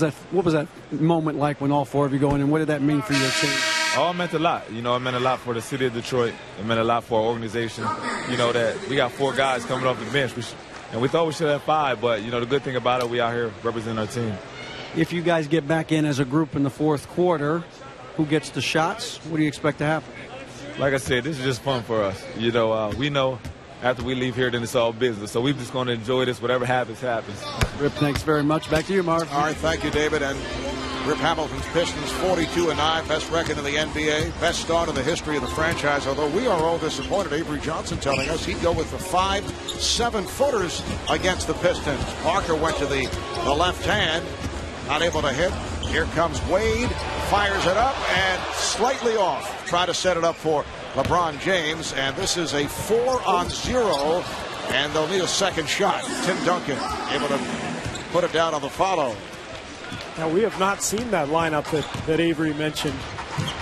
that moment like when all 4 of you go in, and what did that mean for your team? Oh, it meant a lot. It meant a lot for the city of Detroit. It meant a lot for our organization. That we got 4 guys coming off the bench, and we thought we should have 5, but, the good thing about it, we out here representing our team. If you guys get back in as a group in the 4th quarter, who gets the shots? What do you expect to happen? Like I said, this is just fun for us. We know after we leave here, then it's all business. So we're just going to enjoy this. Whatever happens, happens. Rip, thanks very much. Back to you, Marv. All right, thank you, David. And Rip Hamilton's Pistons 42-9, best record in the NBA, best start in the history of the franchise. Although we are all disappointed, Avery Johnson telling us he'd go with the 5 7-footers against the Pistons. Parker went to the left hand, not able to hit. Here comes Wade, fires it up, and slightly off. Try to set it up for LeBron James, and this is a 4-on-0, and they'll need a second shot. Tim Duncan able to put it down on the follow. Now, we have not seen that lineup that Avery mentioned.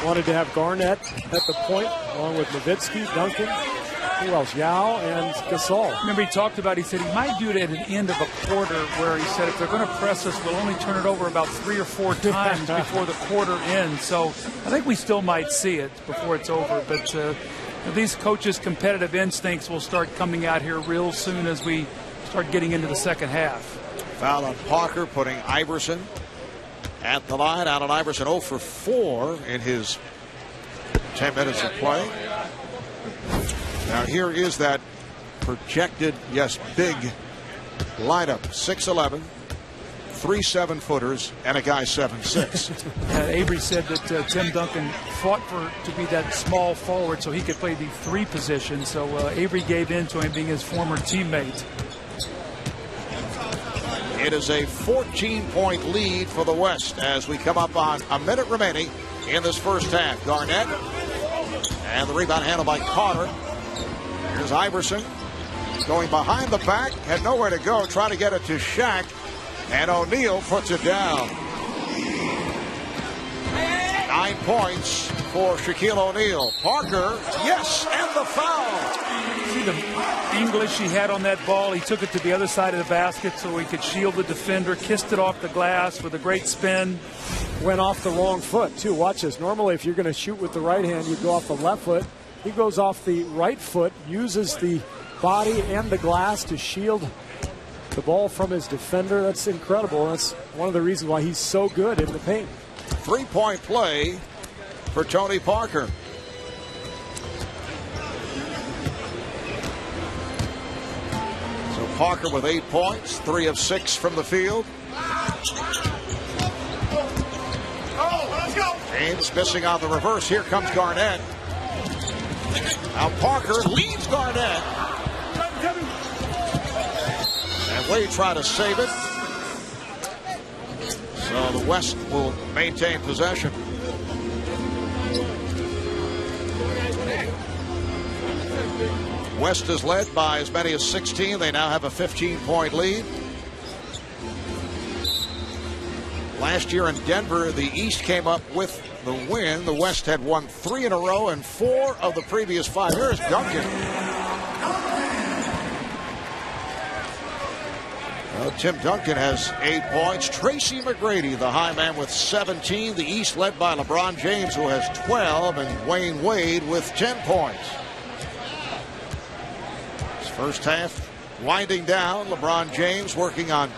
Wanted to have Garnett at the point, along with Nowitzki, Duncan, who else? Yao and Gasol. Remember, he talked about, he said he might do it at an end of a quarter where he said if they're going to press us, we'll only turn it over about 3 or 4 times before the quarter ends. So I think we still might see it before it's over. But these coaches' competitive instincts will start coming out here real soon as we start getting into the second half. Foul on Parker, putting Iverson at the line. Allen Iverson 0 for 4 in his 10 minutes of play. Now here is that projected, yes, big lineup. 6'11", 3 7-footers, and a guy 7'6". Avery said that Tim Duncan fought to be that small forward so he could play the 3 position. So Avery gave in to him being his former teammate. It is a 14-point lead for the West as we come up on a minute remaining in this first half. Garnett, and the rebound handled by Carter. Here's Iverson going behind the back, had nowhere to go, trying to get it to Shaq, and O'Neal puts it down. 9 points for Shaquille O'Neal. Parker, yes, and the foul. See the English he had on that ball. He took it to the other side of the basket so he could shield the defender, kissed it off the glass with a great spin. Went off the wrong foot, too. Watch this. Normally, if you're going to shoot with the right hand, you go off the left foot. He goes off the right foot, uses the body and the glass to shield the ball from his defender. That's incredible. That's one of the reasons why he's so good in the paint. 3-point play for Tony Parker. So Parker with 8 points, 3 of 6 from the field. James missing on the reverse. Here comes Garnett. Now Parker leads Garnett. And Wade trying to save it. So the West will maintain possession. West is led by as many as 16. They now have a 15-point lead. Last year in Denver, the East came up with the win. The West had won 3 in a row and 4 of the previous 5. Here's Duncan. Well, Tim Duncan has 8 points. Tracy McGrady, the high man, with 17. The East led by LeBron James, who has 12, and Dwyane Wade with 10 points. This first half winding down. LeBron James working on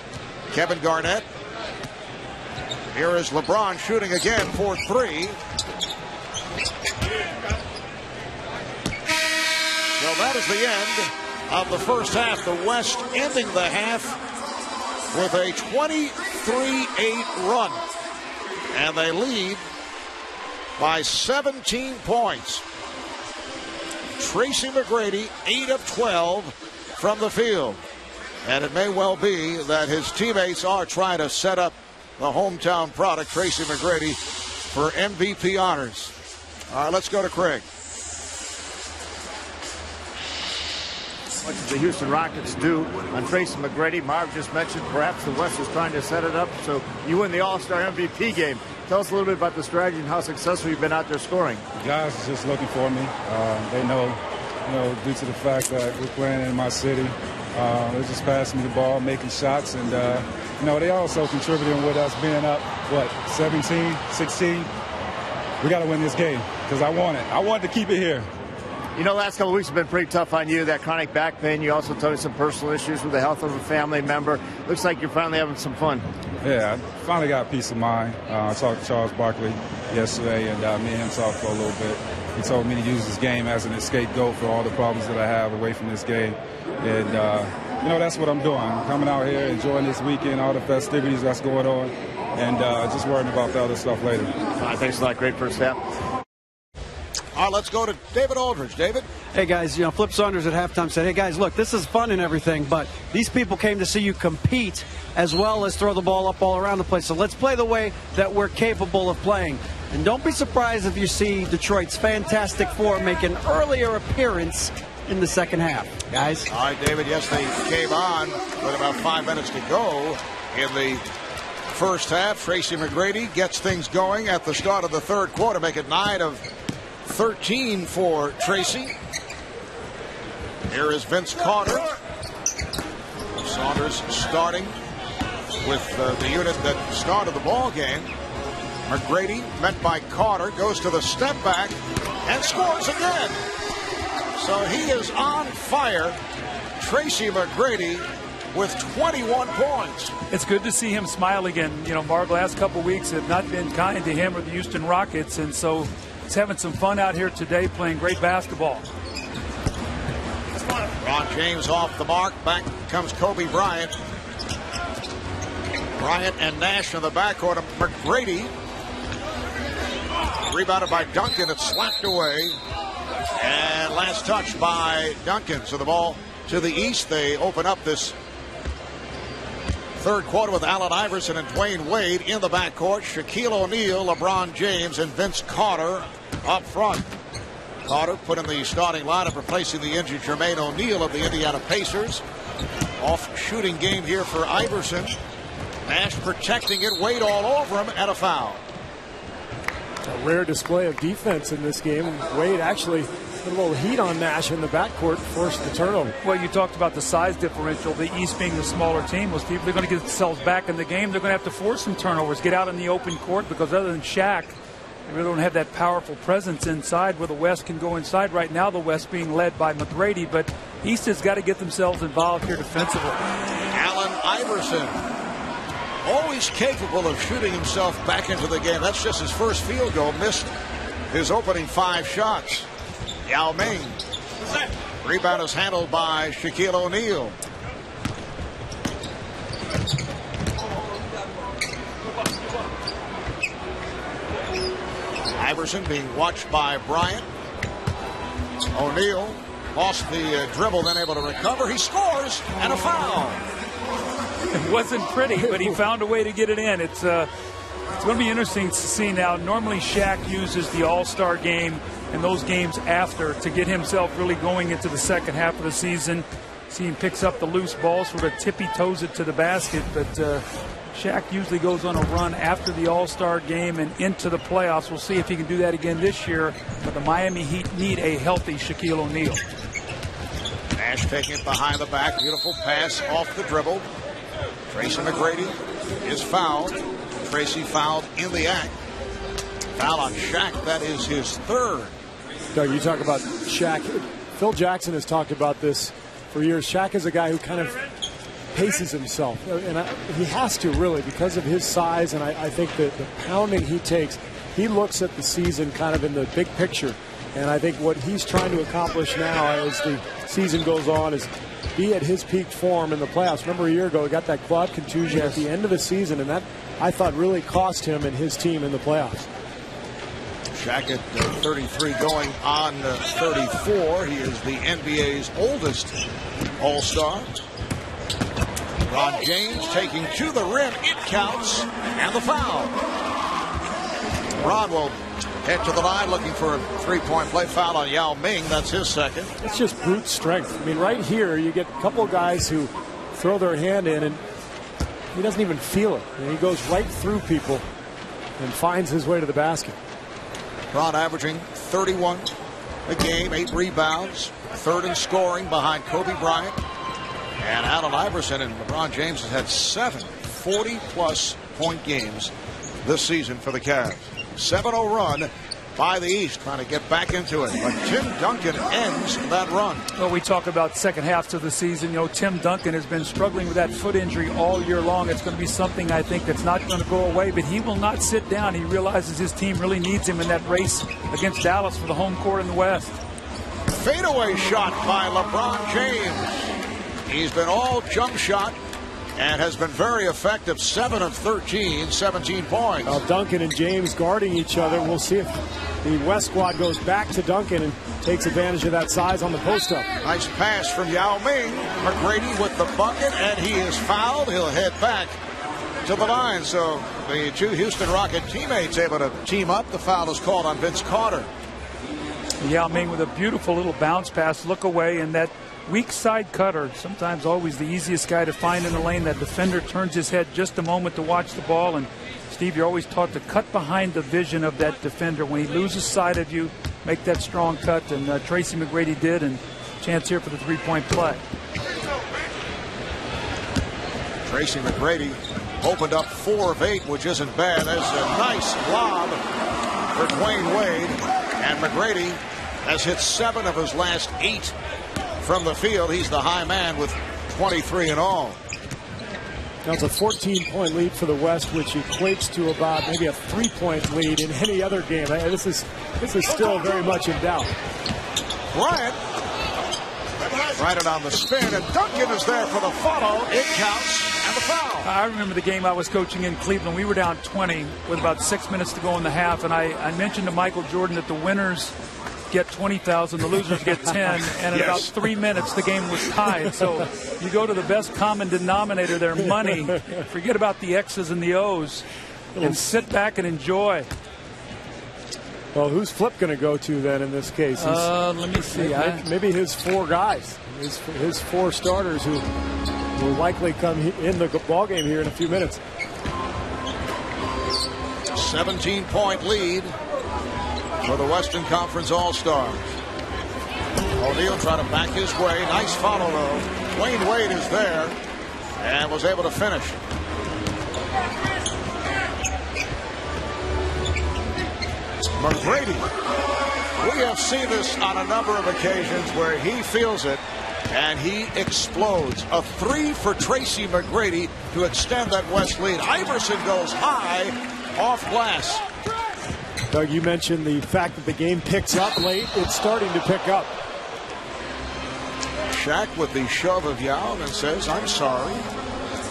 Kevin Garnett. Here is LeBron shooting again for 3. So that is the end of the first half. The West ending the half with a 23-8 run. And they lead by 17 points. Tracy McGrady, 8 of 12 from the field. And it may well be that his teammates are trying to set up the hometown product, Tracy McGrady, for MVP honors. All right, let's go to Craig. What did the Houston Rockets do on Tracy McGrady? Marv just mentioned perhaps the West is trying to set it up so you win the All-Star MVP game. Tell us a little bit about the strategy and how successful you've been out there scoring. The guys are just looking for me. They know, due to the fact that we're playing in my city, they're just passing me the ball, making shots, and they also contributing with us being up, 17, 16. We got to win this game because I want it. I want to keep it here. Last couple of weeks have been pretty tough on you. That chronic back pain. You also told me some personal issues with the health of a family member. Looks like you're finally having some fun. Yeah, I finally got peace of mind. I talked to Charles Barkley yesterday, and me and him talked for a little bit. He told me to use this game as an scapegoat for all the problems that I have away from this game. And, that's what I'm doing. I'm coming out here, enjoying this weekend, all the festivities that's going on, and just worrying about the other stuff later. Thanks a lot. Great first half. All right, let's go to David Aldridge. David? Hey, guys, Flip Saunders at halftime said, hey, guys, look, this is fun and everything, but these people came to see you compete as well as throw the ball up all around the place. So let's play the way that we're capable of playing. And don't be surprised if you see Detroit's Fantastic Four make an earlier appearance in the second half. Guys? All right, David, yes, they came on with about 5 minutes to go in the first half. Tracy McGrady gets things going at the start of the third quarter, make it 9 of 13 for Tracy. Here is Vince Carter. Saunders starting with the unit that started the ball game. McGrady, met by Carter, goes to the step back and scores again. So he is on fire. Tracy McGrady with 21 points. It's good to see him smile again. Marv, last couple weeks have not been kind to him or the Houston Rockets, and so he's having some fun out here today playing great basketball. LeBron James off the mark. Back comes Kobe Bryant. Bryant and Nash in the backcourt. McGrady rebounded by Duncan. It's slapped away. And last touch by Duncan. So the ball to the East. They open up this third quarter with Allen Iverson and Dwyane Wade in the backcourt. Shaquille O'Neal, LeBron James, and Vince Carter up front. Carter put in the starting lineup, replacing the injured Jermaine O'Neal of the Indiana Pacers. Off shooting game here for Iverson. Nash protecting it. Wade all over him, and a foul. A rare display of defense in this game. Wade actually put a little heat on Nash in the backcourt, forced the turnover. Well, you talked about the size differential, the East being the smaller team. Well, Steve, they're going to get themselves back in the game. They're going to have to force some turnovers, get out in the open court, because other than Shaq, they really don't have that powerful presence inside where the West can go inside. Right now, the West being led by McGrady, but East has got to get themselves involved here defensively. Allen Iverson, always capable of shooting himself back into the game. That's just his first field goal. Missed his opening 5 shots. Yao Ming. Rebound is handled by Shaquille O'Neal. Iverson being watched by Bryant. O'Neal lost the dribble, then able to recover. He scores, and a foul. It wasn't pretty, but he found a way to get it in. It's going to be interesting to see now. Normally Shaq uses the All-Star game and those games after to get himself really going into the second half of the season. See him picks up the loose ball, sort of tippy-toes it to the basket, but Shaq usually goes on a run after the All-Star game and into the playoffs. We'll see if he can do that again this year, but the Miami Heat need a healthy Shaquille O'Neal. Nash taking it behind the back. Beautiful pass off the dribble. Tracy McGrady is fouled. Tracy fouled in the act. Foul on Shaq. That is his 3rd. Doug, you talk about Shaq. Phil Jackson has talked about this for years. Shaq is a guy who kind of paces himself, and he has to, really, because of his size, and I think that the pounding he takes, he looks at the season kind of in the big picture, and I think what he's trying to accomplish now as the season goes on is be at his peak form in the playoffs. Remember a year ago he got that quad contusion at the end of the season, and that, I thought, really cost him and his team in the playoffs. Shaq at 33 going on 34. He is the NBA's oldest All-Star. LeBron James taking to the rim. It counts. And the foul. LeBron will head to the line looking for a 3-point play. Foul on Yao Ming. That's his 2nd. It's just brute strength. I mean, right here you get a couple of guys who throw their hand in and he doesn't even feel it. And he goes right through people and finds his way to the basket. LeBron averaging 31 a game, 8 rebounds, 3rd in scoring behind Kobe Bryant. And Allen Iverson, and LeBron James has had 7 40-plus point games this season for the Cavs. 7-0 run by the East, trying to get back into it. But Tim Duncan ends that run. Well, we talk about second halves of the season. You know, Tim Duncan has been struggling with that foot injury all year long. It's going to be something, I think, that's not going to go away. But he will not sit down. He realizes his team really needs him in that race against Dallas for the home court in the West. Fadeaway shot by LeBron James. He's been all jump shot and has been very effective. 7 of 13, 17 points. Well, Duncan and James guarding each other. We'll see if the West squad goes back to Duncan and takes advantage of that size on the post-up. Nice pass from Yao Ming. McGrady with the bucket, and he is fouled. He'll head back to the line. So the 2 Houston Rocket teammates able to team up. The foul is called on Vince Carter. Yao Ming with a beautiful little bounce pass, look away, and that weak side cutter, sometimes always the easiest guy to find in the lane. That defender turns his head just a moment to watch the ball. And Steve, you're always taught to cut behind the vision of that defender. When he loses sight of you, make that strong cut. And Tracy McGrady did, and chance here for the 3-point play. Tracy McGrady opened up 4 of 8, which isn't bad. That's a nice lob for Dwyane Wade. And McGrady has hit 7 of his last 8 from the field. He's the high man with 23 in all. That's a 14-point lead for the West, which equates to about maybe a 3-point lead in any other game. This is still very much in doubt. Bryant right it on the spin, and Duncan is there for the follow. It counts, and the foul. I remember the game I was coaching in Cleveland. We were down 20 with about 6 minutes to go in the half, and I mentioned to Michael Jordan that the winners get 20,000, the losers get 10, and in about 3 minutes the game was tied. So you go to the best common denominator there, money. Forget about the X's and the O's and sit back and enjoy. Well, who's Flip going to go to then in this case? Let me see. Maybe his 4 guys, his 4 starters who will likely come in the ball game here in a few minutes. 17-point lead for the Western Conference All-Stars. O'Neal trying to back his way. Nice follow, though. Dwyane Wade is there and was able to finish. McGrady. We have seen this on a number of occasions where he feels it And he explodes. A 3 for Tracy McGrady to extend that West lead. Iverson goes high off glass. Doug, you mentioned the fact that the game picks up late. It's starting to pick up. Shaq with the shove of Yao and says, I'm sorry,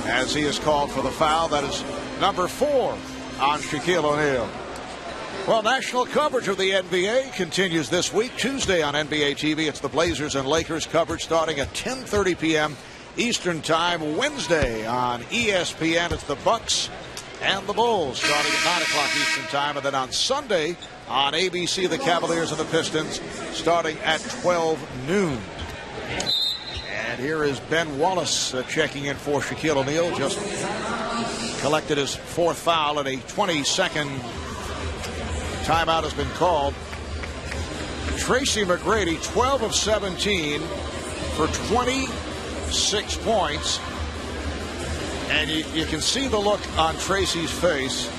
as he is called for the foul. That is number 4 on Shaquille O'Neal. Well, national coverage of the NBA continues this week. Tuesday on NBA TV, it's the Blazers and Lakers coverage starting at 10:30 p.m. Eastern Time. Wednesday on ESPN, it's the Bucks and the Bulls starting at 9 o'clock Eastern Time. And then on Sunday on ABC, the Cavaliers and the Pistons starting at 12 noon. And here is Ben Wallace checking in for Shaquille O'Neal. Just collected his 4th foul, and a 20-second timeout has been called. Tracy McGrady, 12 of 17 for 26 points. And you can see the look on Tracy's face.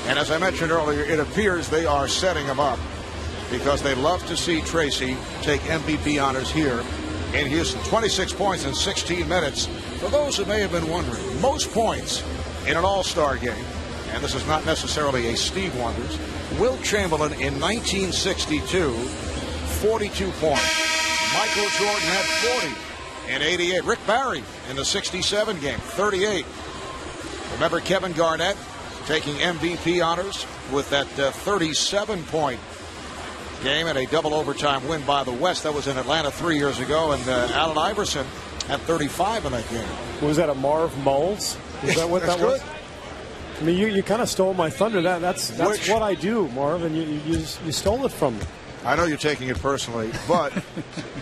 And as I mentioned earlier, it appears they are setting him up because they love to see Tracy take MVP honors here in Houston. 26 points in 16 minutes. For those who may have been wondering, most points in an all-star game, and this is not necessarily a Steve Wonders, Wilt Chamberlain in 1962, 42 points. Michael Jordan had 40 in 88. Rick Barry in the 67 game, 38. Remember Kevin Garnett taking MVP honors with that 37-point game and a double overtime win by the West. That was in Atlanta 3 years ago. And Allen Iverson had 35 in that game. Was that a Marv Moles? Is that what that was? I mean, you kind of stole my thunder. That's what I do, Marv, and you stole it from me. I know you're taking it personally, but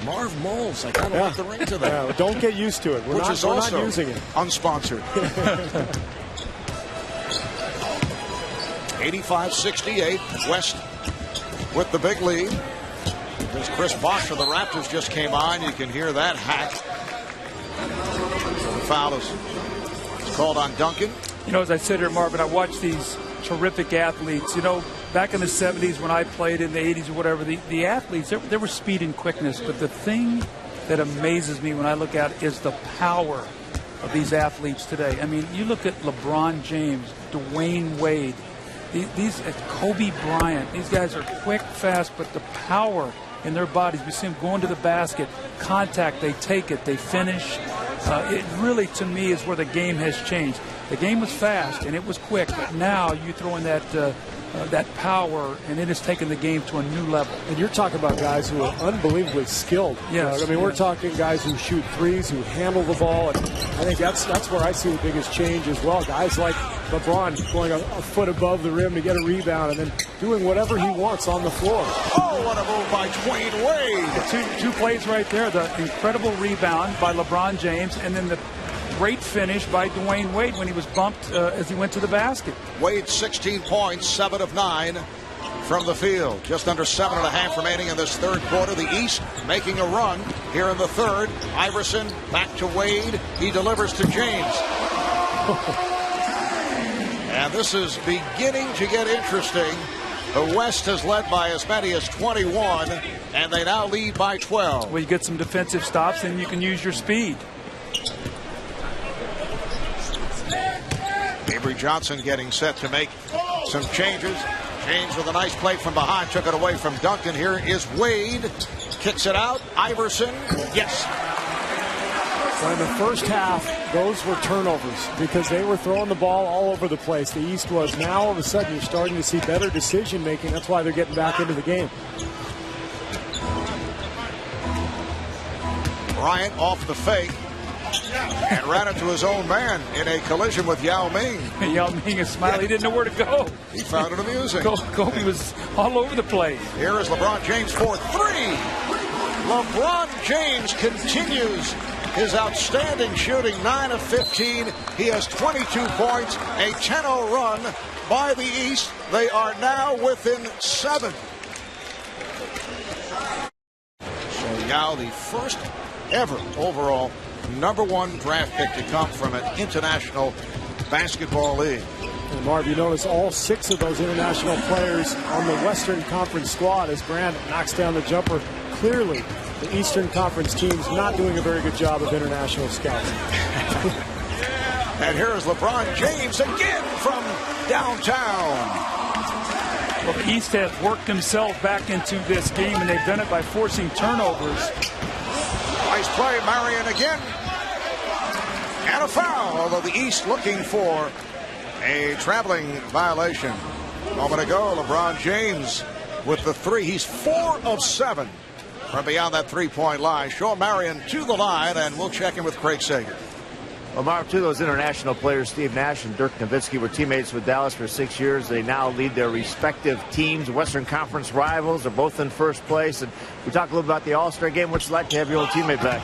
Marv Moles, I kind of want the ring to that. Yeah, don't get used to it. We're not using it. Unsponsored. 85-68, West with the big lead. There's Chris Bosh of the Raptors just came on. You can hear that hack. The foul is called on Duncan. You know, as I sit here, Marvin, I watch these terrific athletes. You know, back in the 70s when I played, in the 80s or whatever, the athletes, there was speed and quickness. But the thing that amazes me when I look at it is the power of these athletes today. I mean, you look at LeBron James, Dwyane Wade, these Kobe Bryant. These guys are quick, fast, but the power in their bodies. We see them going to the basket, contact, they take it, they finish. It really, to me, is where the game has changed. The game was fast and it was quick, but now you throw in that power, and it has taken the game to a new level. And you're talking about guys who are unbelievably skilled. Yes. I mean, we're talking guys who shoot threes, who handle the ball, and I think that's where I see the biggest change as well. Guys like LeBron going a foot above the rim to get a rebound and then doing whatever he wants on the floor. Oh, what a move by Dwyane Wade. Two plays right there. The incredible rebound by LeBron James, and then the great finish by Dwyane Wade when he was bumped as he went to the basket. Wade 16 points, 7 of 9 from the field. Just under 7.5 remaining in this third quarter. The East making a run here in the third. Iverson back to Wade. He delivers to James. And this is beginning to get interesting. The West has led by as many as 21, and they now lead by 12. Well, you get some defensive stops, and you can use your speed. Avery Johnson getting set to make some changes. James with a nice play from behind, took it away from Duncan. Here is Wade, kicks it out. Iverson, yes. Well, in the first half, those were turnovers because they were throwing the ball all over the place. The East was. Now all of a sudden you're starting to see better decision making. That's why they're getting back into the game. Bryant off the fake and ran into his own man in a collision with Yao Ming. Yao Ming is smiling. He didn't know where to go. He found it amusing. Kobe was all over the place. Here is LeBron James for 3. LeBron James continues his outstanding shooting, 9 of 15. He has 22 points, a 10-0 run by the East. They are now within 7. So Yao, the first ever overall #1 draft pick to come from an international basketball league. And Marv, you notice all 6 of those international players on the Western Conference squad as Brand knocks down the jumper. Clearly, the Eastern Conference team's not doing a very good job of international scouting. And here is LeBron James again from downtown. Well, the East has worked himself back into this game, and they've done it by forcing turnovers. Nice play, Marion again. And a foul, although the East looking for a traveling violation. A moment ago, LeBron James with the 3. He's 4 of 7 from beyond that 3-point line. Sean Marion to the line, and we'll check in with Craig Sager. Well, Marv, 2 of those international players, Steve Nash and Dirk Nowitzki, were teammates with Dallas for 6 years. They now lead their respective teams, Western Conference rivals. They're both in first place. And we talked a little about the All-Star game. What's it like to have your old teammate back?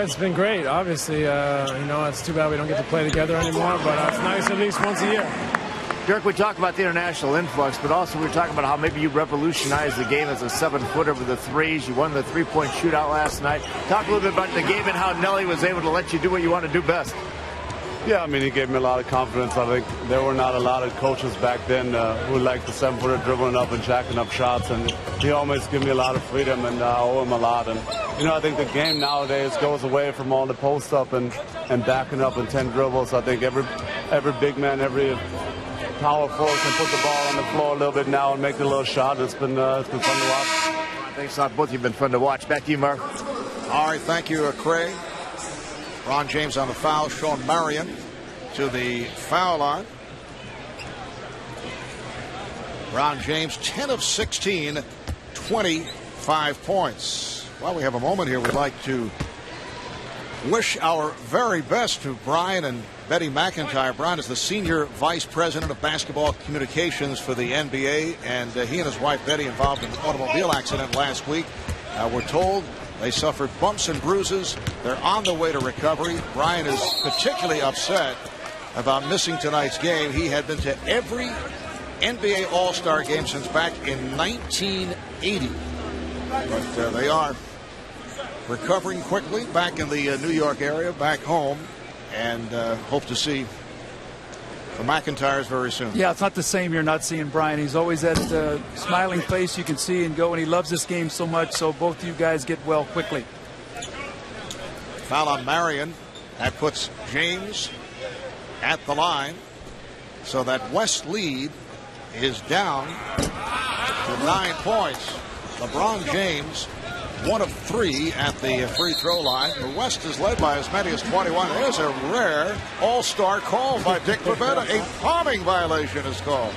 It's been great. Obviously, it's too bad we don't get to play together anymore, but it's nice at least once a year. Dirk, we talked about the international influx, but also we were talking about how maybe you revolutionized the game as a 7-footer with the threes. You won the 3-point shootout last night. Talk a little bit about the game and how Nelly was able to let you do what you want to do best. Yeah, I mean, he gave me a lot of confidence. I think there were not a lot of coaches back then who liked the 7-footer dribbling up and jacking up shots, and he always gave me a lot of freedom, and I owe him a lot. And, I think the game nowadays goes away from all the post-up and backing up in 10 dribbles. I think every big man, every power forward can put the ball on the floor a little bit now and make a little shot. It's been fun to watch. Thanks a lot. Both of you have been fun to watch. Back to you, Mark. All right, thank you, Craig. Ron James on the foul. Sean Marion to the foul line. Ron James, 10 of 16, 25 points. While we have a moment here, we'd like to wish our very best to Brian and Betty McIntyre. Brian is the Senior Vice President of Basketball Communications for the NBA, and he and his wife Betty involved in an automobile accident last week. We're told they suffered bumps and bruises. They're on the way to recovery. Brian is particularly upset about missing tonight's game. He had been to every NBA All-Star game since back in 1980. But they are recovering quickly back in the New York area, back home, and hope to see the McIntyres very soon. Yeah, it's not the same. You're not seeing Brian. He's always that smiling face you can see and go, and he loves this game so much, so both of you guys get well quickly. Foul on Marion. That puts James at the line, so that West lead is down to 9 points. LeBron James, 1 of 3 at the free throw line. The West is led by as many as 21. There's a rare all-star call by Dick Bavetta. A palming violation is called.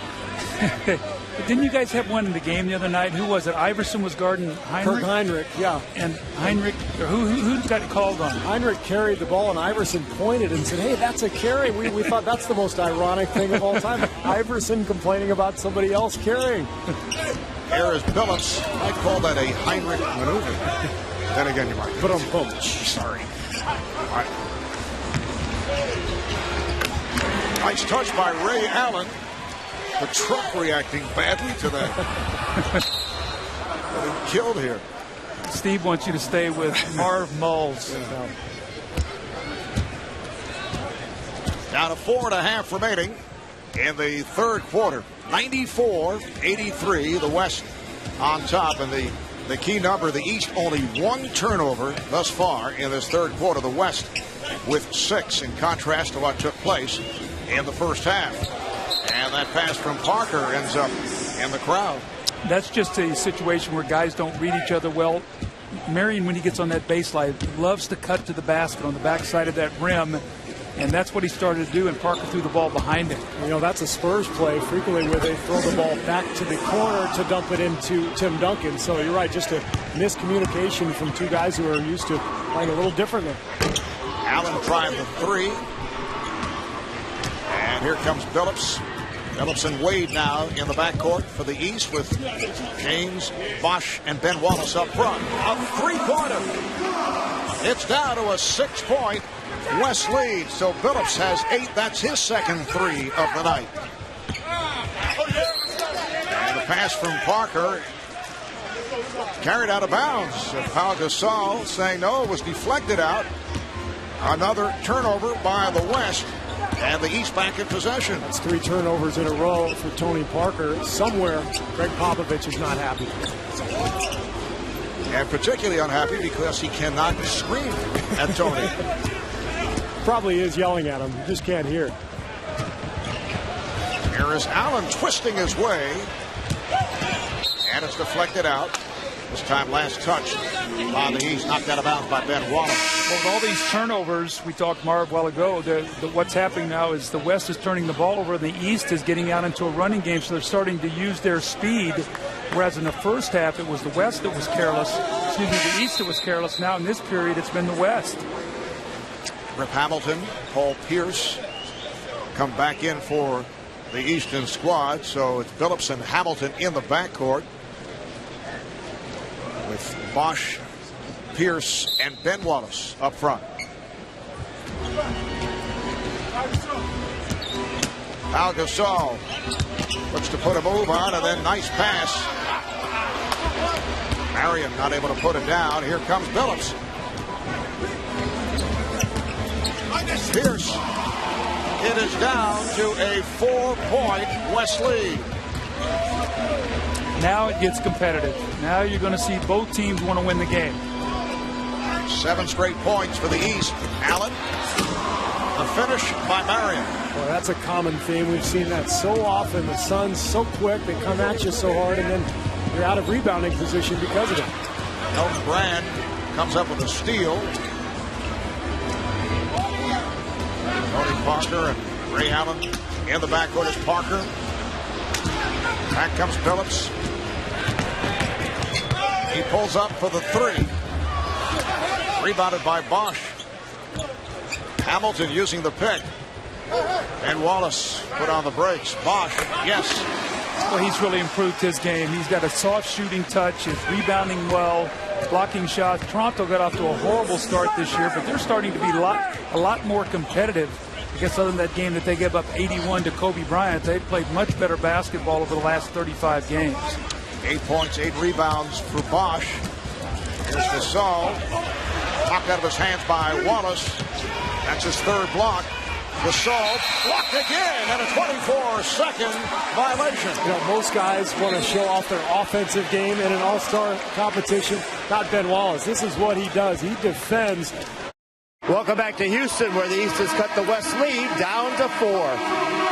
Didn't you guys have one in the game the other night? Who was it? Iverson was guarding Heinrich? Kirk Heinrich, yeah. And Heinrich, who got called on? Heinrich carried the ball, and Iverson pointed and said, hey, that's a carry. We thought that's the most ironic thing of all time. Iverson complaining about somebody else carrying. Here is Billups. I call that a Heinrich maneuver. Then again, you might. But I'm sorry. All right. Nice touch by Ray Allen. The truck reacting badly to that. Getting killed here. Steve wants you to stay with Marv Mulls. Down to 4.5 remaining in the third quarter. 94-83, the West on top. And the key number, the East only 1 turnover thus far in this third quarter. The West with 6, in contrast to what took place in the first half. And that pass from Parker ends up in the crowd. That's just a situation where guys don't read each other well. Marion, when he gets on that baseline, loves to cut to the basket on the backside of that rim. And that's what he started to do, and Parker threw the ball behind him. That's a Spurs play frequently where they throw the ball back to the corner to dump it into Tim Duncan. So you're right, just a miscommunication from 2 guys who are used to playing a little differently. Allen tried the 3. And here comes Billups. Billups and Wade now in the backcourt for the East with James, Bosch, and Ben Wallace up front. A 3-pointer. It's down to a 6-point West lead. So Billups has 8. That's his second 3 of the night. And the pass from Parker carried out of bounds. Pau Gasol saying no, it was deflected out. Another turnover by the West. And the East back in possession. That's 3 turnovers in a row for Tony Parker. Somewhere, Greg Popovich is not happy. And particularly unhappy because he cannot scream at Tony. Probably is yelling at him. You just can't hear it. Here is Allen twisting his way. And it's deflected out. This time last touch by the East, knocked out of bounds by Ben Wallace. Well, with all these turnovers, we talked, Marv, a while ago, what's happening now is the West is turning the ball over, and the East is getting out into a running game, so they're starting to use their speed, whereas in the first half it was the West that was careless. Excuse me, the East that was careless. Now in this period it's been the West. Rip Hamilton, Paul Pierce come back in for the Eastern squad, so it's Billups and Hamilton in the backcourt, with Bosch, Pierce, and Ben Wallace up front. Al Gasol looks to put a move on, and then nice pass. Marion not able to put it down. Here comes Billups. Pierce. It is down to a 4-point West lead. Now it gets competitive. Now you're going to see both teams want to win the game. 7 straight points for the East. Allen. The finish by Marion. Well, that's a common theme. We've seen that so often. The Suns so quick, they come at you so hard, and then you're out of rebounding position because of it. Elton Brand comes up with a steal. Tony Parker and Ray Allen in the backcourt is Parker. Back comes Billups. He pulls up for the 3. Rebounded by Bosch. Hamilton using the pick. And Wallace put on the brakes. Bosch, yes. Well, he's really improved his game. He's got a soft shooting touch. He's rebounding well, blocking shots. Toronto got off to a horrible start this year, but they're starting to be a lot more competitive. I guess other than that game that they gave up 81 to Kobe Bryant, they've played much better basketball over the last 35 games. 8 points, 8 rebounds for Bosch. Here's Gasol. Knocked out of his hands by Wallace. That's his 3rd block. Gasol blocked again, and a 24-second violation. You know, most guys want to show off their offensive game in an all-star competition. Not Ben Wallace. This is what he does. He defends. Welcome back to Houston, where the East has cut the West lead down to 4.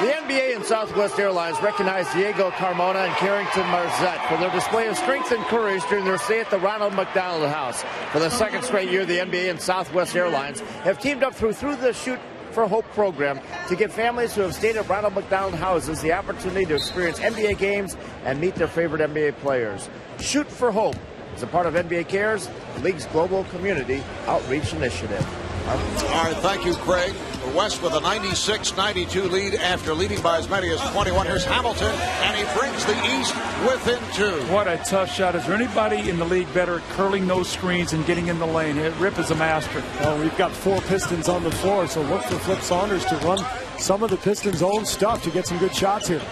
The NBA and Southwest Airlines recognize Diego Carmona and Carrington Marzette for their display of strength and courage during their stay at the Ronald McDonald House. For the 2nd straight year, the NBA and Southwest Airlines have teamed up through the Shoot for Hope program to give families who have stayed at Ronald McDonald houses the opportunity to experience NBA games and meet their favorite NBA players. Shoot for Hope is a part of NBA Cares, the league's global community outreach initiative. All right, thank you, Craig. The West with a 96-92 lead after leading by as many as 21. Here's Hamilton, and he brings the East within 2. What a tough shot. Is there anybody in the league better at curling those screens and getting in the lane? Rip is a master. Well, we've got 4 Pistons on the floor, so look for Flip Saunders to run some of the Pistons' own stuff to get some good shots here.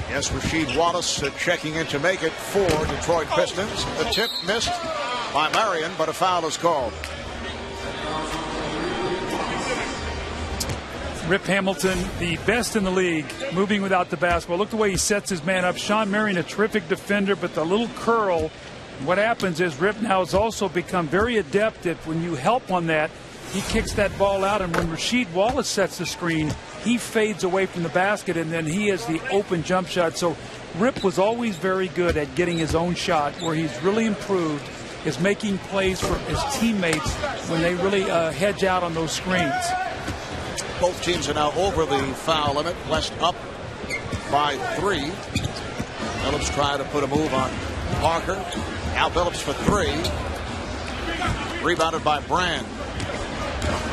Yes, Rasheed Wallace checking in to make it for Detroit Pistons. The tip missed by Marion, but a foul is called. Rip Hamilton, the best in the league, moving without the basketball. Look the way he sets his man up. Sean Marion, a terrific defender, but the little curl. What happens is Rip now has also become very adept at when you help on that, he kicks that ball out, and when Rasheed Wallace sets the screen, he fades away from the basket, and then he has the open jump shot. So Rip was always very good at getting his own shot. Where he's really improved is making plays for his teammates when they really hedge out on those screens. Both teams are now over the foul limit. West up by 3. Billups trying to put a move on Parker. Now Billups for 3. Rebounded by Brand.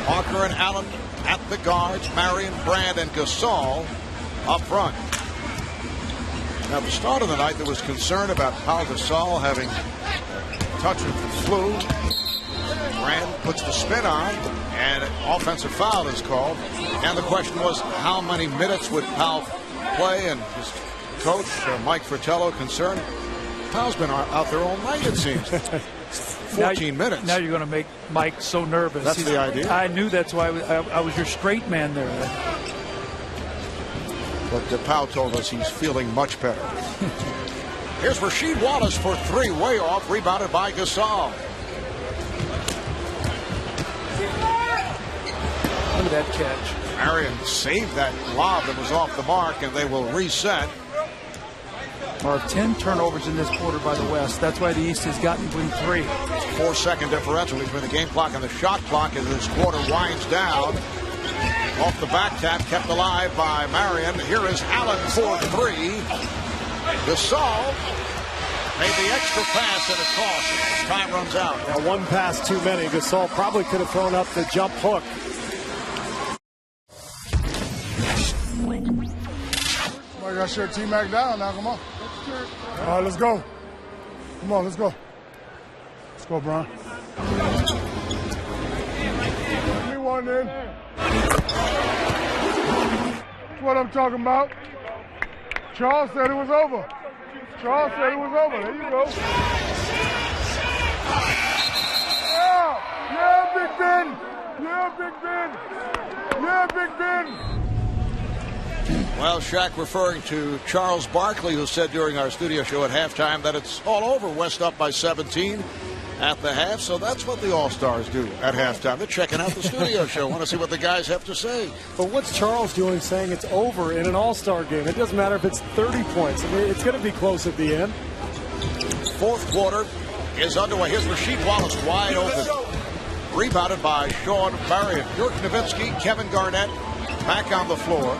Parker and Allen at the guards. Marion, Brand, and Gasol up front. Now, at the start of the night, there was concern about Pau Gasol having a touch of the flu. Brand puts the spin on, and an offensive foul is called. And the question was, how many minutes would Pau play? And his coach, Mike Fratello, concerned. Pau's been out there all night, it seems. 14 minutes. Now you're going to make Mike so nervous. That's the idea. I knew that's why I was your straight man there. But DePau told us he's feeling much better. Here's Rasheed Wallace for three, way off, rebounded by Gasol. Look at that catch. Marion saved that lob that was off the mark, and they will reset. There are 10 turnovers in this quarter by the West. That's why the East has gotten between 3. 4-second differential between the game clock and the shot clock as this quarter winds down. Off the back tap, kept alive by Marion. Here is Allen for three. Gasol made the extra pass and it cost as time runs out. Now, one pass too many. Gasol probably could have thrown up the jump hook. Somebody got to shut T-Mac down now. Come on. All right, let's go. Come on, let's go. Let's go, Brian. Give me one then. That's what I'm talking about. Charles said it was over. Charles said it was over. There you go. Yeah, Big Ben. Yeah, Big Ben. Yeah, Big Ben. Well, Shaq referring to Charles Barkley, who said during our studio show at halftime that it's all over. West up by 17 at the half. So that's what the All-Stars do at halftime. They're checking out the studio show. Want to see what the guys have to say. But what's Charles doing saying it's over in an All-Star game? It doesn't matter if it's 30 points. I mean, it's going to be close at the end. Fourth quarter is underway. Here's Rasheed Wallace wide open. Rebounded by Sean Marion. Dirk Nowitzki, Kevin Garnett back on the floor.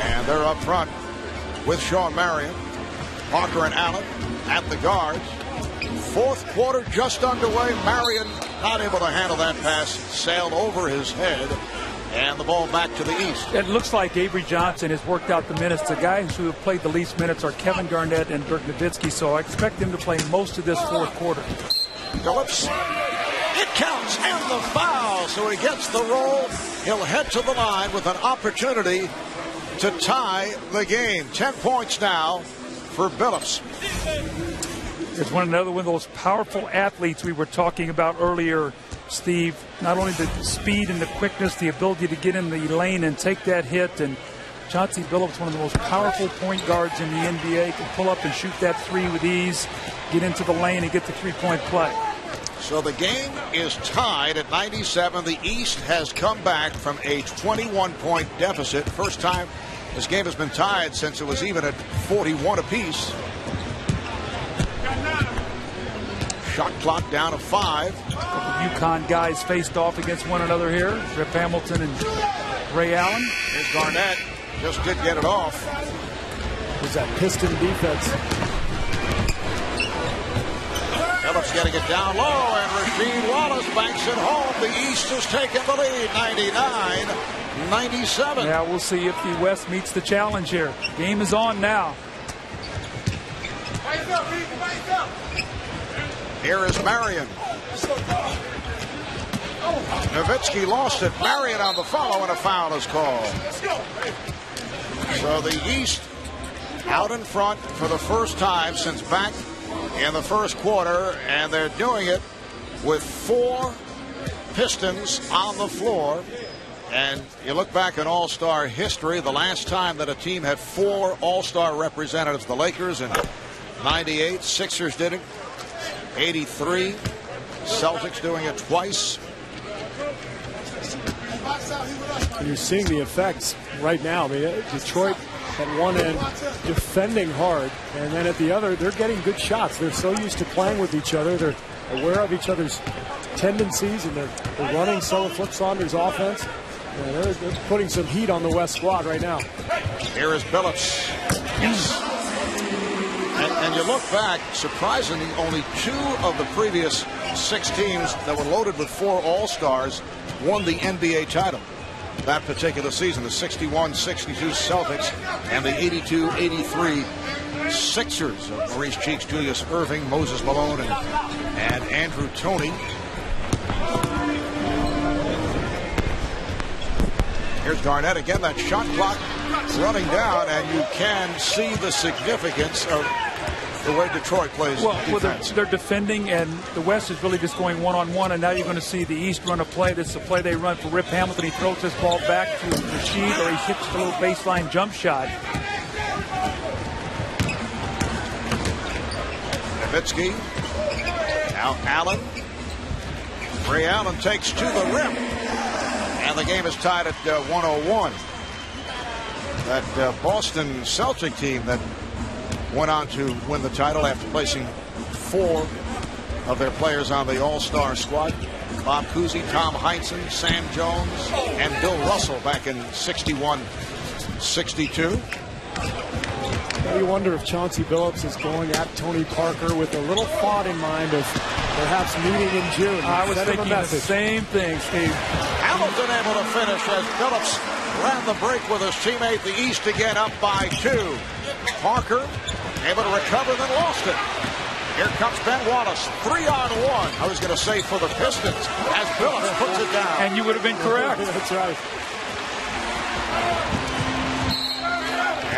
And they're up front with Sean Marion, Parker and Allen at the guards. Fourth quarter just underway. Marion not able to handle that pass. Sailed over his head. And the ball back to the East. It looks like Avery Johnson has worked out the minutes. The guys who have played the least minutes are Kevin Garnett and Dirk Nowitzki. So I expect him to play most of this fourth quarter. Phillips. It counts and the foul. So he gets the roll. He'll head to the line with an opportunity to tie the game. 10 points now for Billups. There's another one of those powerful athletes we were talking about earlier, Steve. Not only the speed and the quickness, the ability to get in the lane and take that hit. And Chauncey Billups, one of the most powerful point guards in the NBA, can pull up and shoot that three with ease, get into the lane and get the three-point play. So the game is tied at 97. The East has come back from a 21-point deficit. First time this game has been tied since it was even at 41 apiece. Shot clock down to 5. UConn guys faced off against one another here. Rip Hamilton and Ray Allen. Here's Garnett. Just did get it off. Was that Piston defense? Phillips getting it down low, and Rasheed Wallace banks it home. The East has taken the lead, 99-97. Yeah, we'll see if the West meets the challenge here. Game is on now. Here is Marion. Nowitzki lost it. Marion on the follow, and a foul is called. So the East out in front for the first time since back in the first quarter, and they're doing it with 4 Pistons on the floor. And you look back in All-Star history, the last time that a team had 4 All-Star representatives, the Lakers in 98, Sixers did it, 83, Celtics doing it twice. And you're seeing the effects right now. I mean, Detroit at one end defending hard, and then at the other they're getting good shots. They're so used to playing with each other. They're aware of each other's tendencies, and they're running some of Flip Saunders' offense. And they're putting some heat on the West squad right now. Here is Billups. Yes. And you look back, surprisingly, only 2 of the previous 6 teams that were loaded with 4 All-Stars won the NBA title that particular season. The 61-62 Celtics and the 82-83 Sixers of Maurice Cheeks, Julius Erving, Moses Malone, and Andrew Toney. Here's Garnett again. That shot clock running down, and you can see the significance of the way Detroit plays defense. They're defending, and the West is really just going one-on-one, and now you're going to see the East run a play. This is a play they run for Rip Hamilton. He throws this ball back to Rashid, or he hits the little baseline jump shot. Nowitzki. Now Allen. Ray Allen takes to the rim. And the game is tied at 101. That Boston Celtic team that went on to win the title after placing 4 of their players on the All-Star squad. Bob Cousy, Tom Heinsohn, Sam Jones, and Bill Russell back in 61-62. You wonder if Chauncey Billups is going at Tony Parker with a little thought in mind of perhaps meeting in June. I was thinking the same thing, Steve. Hamilton able to finish as Billups ran the break with his teammate. The East again up by 2. Parker able to recover, then lost it. Here comes Ben Wallace, 3-on-1. I was going to say for the Pistons as Billups puts it down. And you would have been correct. That's right.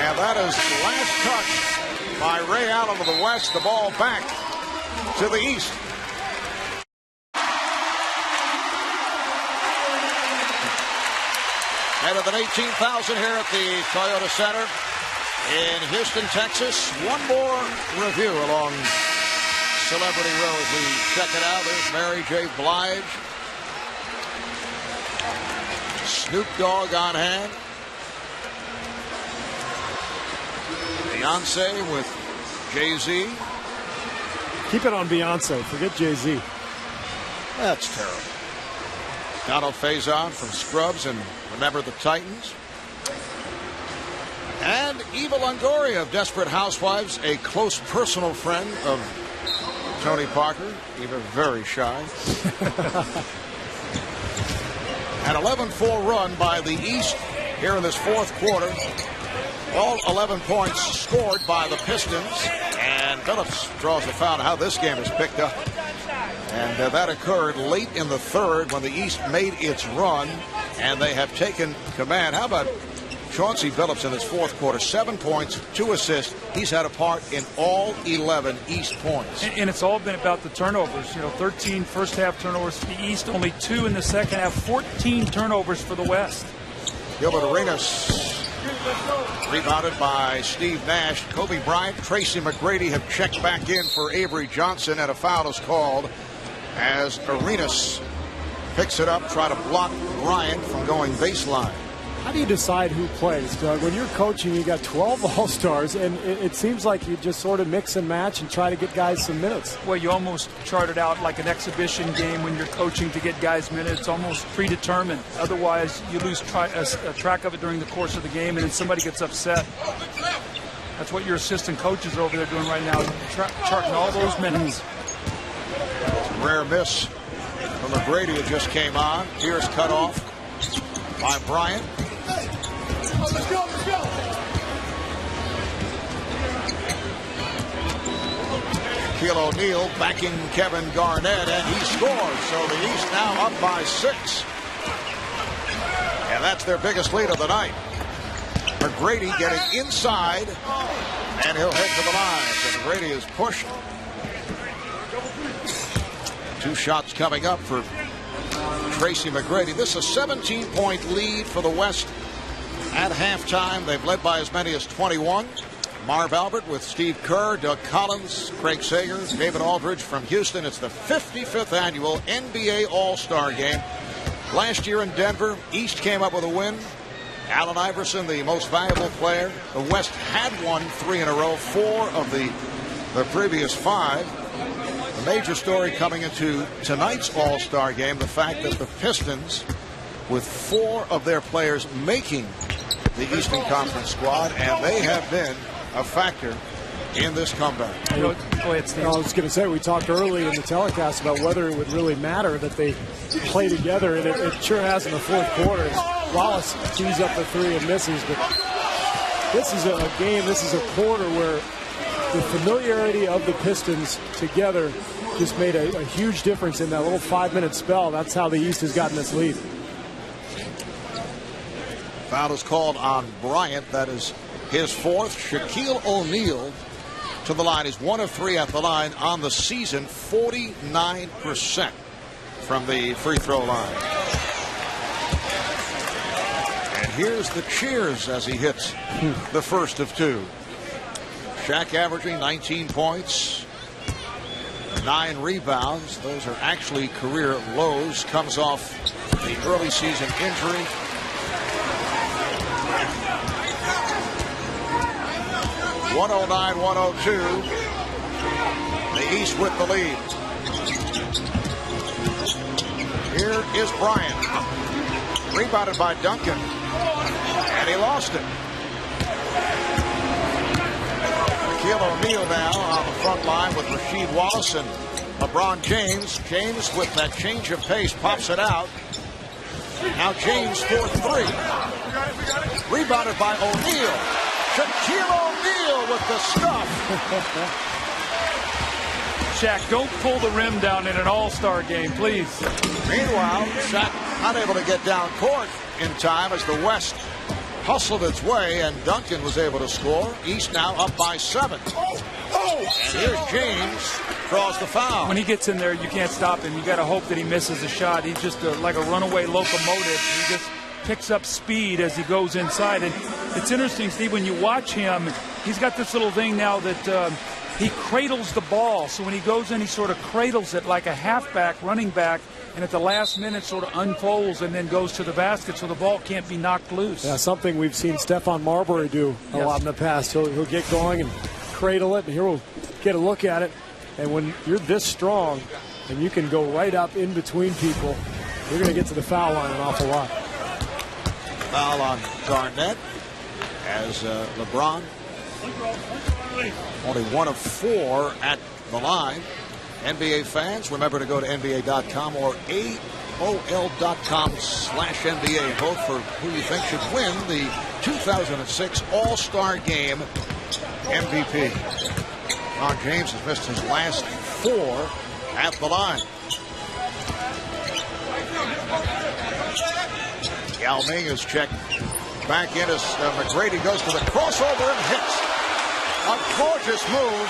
And that is the last touch by Ray Allen of the West. The ball back to the East. Better than 18,000 here at the Toyota Center in Houston, Texas. One more review along Celebrity Row as we check it out. There's Mary J. Blige. Snoop Dogg on hand. Beyonce with Jay-Z. Keep it on Beyonce. Forget Jay-Z. That's terrible. Donald Faison from Scrubs and Remember the Titans. And Eva Longoria of Desperate Housewives, a close personal friend of Tony Parker. Eva very shy. An 11-4 run by the East here in this fourth quarter. All 11 points scored by the Pistons. And Phillips draws a foul. How this game is picked up. And that occurred late in the third when the East made its run. And they have taken command. How about Chauncey Billups in this fourth quarter? 7 points, 2 assists. He's had a part in all 11 East points. And it's all been about the turnovers. 13 first half turnovers for the East, only 2 in the second half, 14 turnovers for the West. Gilbert Arenas rebounded by Steve Nash. Kobe Bryant, Tracy McGrady have checked back in for Avery Johnson, and a foul is called as Arenas picks it up, try to block Bryant from going baseline. How do you decide who plays, Doug? When you're coaching, you got 12 All-Stars, and it seems like you just sort of mix and match and try to get guys some minutes. Well, you almost chart it out like an exhibition game when you're coaching to get guys minutes, almost predetermined. Otherwise, you lose track of it during the course of the game, and then somebody gets upset. That's what your assistant coaches are over there doing right now, charting all those minutes. Rare miss from McGrady that just came on. Here's cut off by Bryant. Let's go. Shaquille O'Neal backing Kevin Garnett, and he scores. So the East now up by 6. And that's their biggest lead of the night. McGrady getting inside, and he'll head to the line. So McGrady is pushed. 2 shots coming up for Tracy McGrady. This is a 17-point lead for the West at halftime. They've led by as many as 21. Marv Albert with Steve Kerr, Doug Collins, Craig Sager, David Aldridge from Houston. It's the 55th annual NBA All-Star Game. Last year in Denver, East came up with a win. Allen Iverson, the most valuable player. The West had won 3 in a row, 4 of the previous 5. The major story coming into tonight's All-Star game, the fact that the Pistons, with 4 of their players making the Eastern Conference squad, and they have been a factor in this comeback. Go ahead, Steve. I was going to say, we talked early in the telecast about whether it would really matter that they play together, and it sure has in the fourth quarter. Wallace tees up the 3 and misses, but this is a game, this is a quarter where the familiarity of the Pistons together just made a huge difference in that little 5-minute spell. That's how the East has gotten this lead. Foul is called on Bryant. That is his 4th. Shaquille O'Neal to the line. He's 1 of 3 at the line on the season, 49% from the free throw line. And here's the cheers as he hits the first of 2. Shaq averaging 19 points, 9 rebounds. Those are actually career lows. Comes off the early season injury. (109-102). The East with the lead. Here is Bryant. Rebounded by Duncan. And he lost it. Shaquille O'Neal now on the front line with Rasheed Wallace and LeBron James. James with that change of pace pops it out. Now James for 3. Rebounded by O'Neal. Shaquille O'Neal with the stuff. Shaq, don't pull the rim down in an all-star game, please. Meanwhile, Shaq unable to get down court in time as the West hustled its way, and Duncan was able to score. East now up by 7. And here's James, draws the foul. When he gets in there, you can't stop him. You got to hope that he misses a shot. He's just like a runaway locomotive. He just picks up speed as he goes inside. And it's interesting, Steve, when you watch him, he's got this little thing now that he cradles the ball. So when he goes in, he sort of cradles it like a halfback, running back, and at the last minute sort of unfolds and then goes to the basket so the ball can't be knocked loose. Yeah, something we've seen Stephon Marbury do a lot in the past. He'll get going and cradle it, and here we'll get a look at it. And when you're this strong and you can go right up in between people, you're going to get to the foul line an awful lot. Foul on Garnett as LeBron only 1 of 4 at the line. NBA fans, remember to go to NBA.com or AOL.com/NBA and vote for who you think should win the 2006 All-Star Game MVP. LeBron James has missed his last 4 at the line. Yao Ming is checked back in as McGrady goes to the crossover and hits. A gorgeous move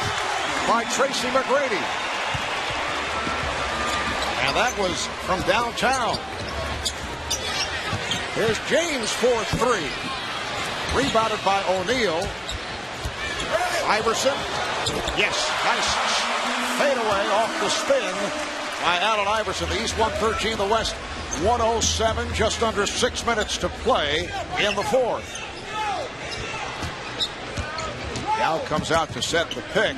by Tracy McGrady. And that was from downtown. Here's James for 3. Rebounded by O'Neal. Iverson. Yes, nice fadeaway off the spin by Allen Iverson. The East 113, the West 107. Just under 6 minutes to play in the 4th. Yao comes out to set the pick.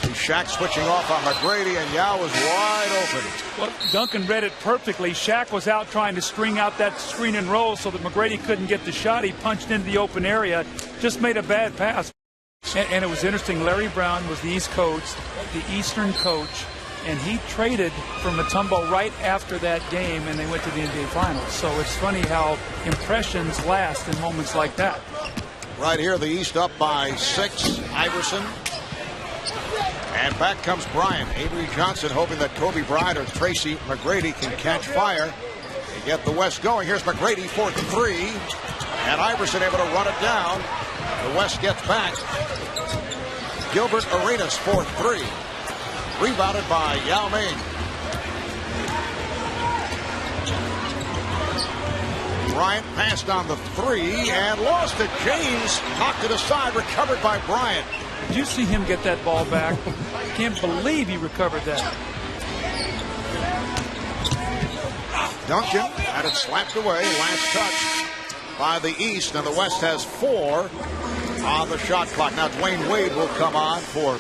See Shaq switching off on McGrady, and Yao is wide open. Well, Duncan read it perfectly. Shaq was out trying to string out that screen and roll so that McGrady couldn't get the shot. He punched into the open area, just made a bad pass. And it was interesting. Larry Brown was the East coach, the Eastern coach, and he traded for Mutombo right after that game, and they went to the NBA Finals. So it's funny how impressions last in moments like that. Right here, the East up by 6. Iverson. And back comes Bryant. Avery Johnson hoping that Kobe Bryant or Tracy McGrady can catch fire to get the West going. Here's McGrady for 3. And Iverson able to run it down. The West gets back. Gilbert Arenas for 3. Rebounded by Yao Ming. Bryant passed on the 3 and lost it. James knocked it aside, recovered by Bryant. Did you see him get that ball back? Can't believe he recovered that. Duncan had it slapped away. Last touch by the East, and the West has 4 on the shot clock. Now Dwyane Wade will come on for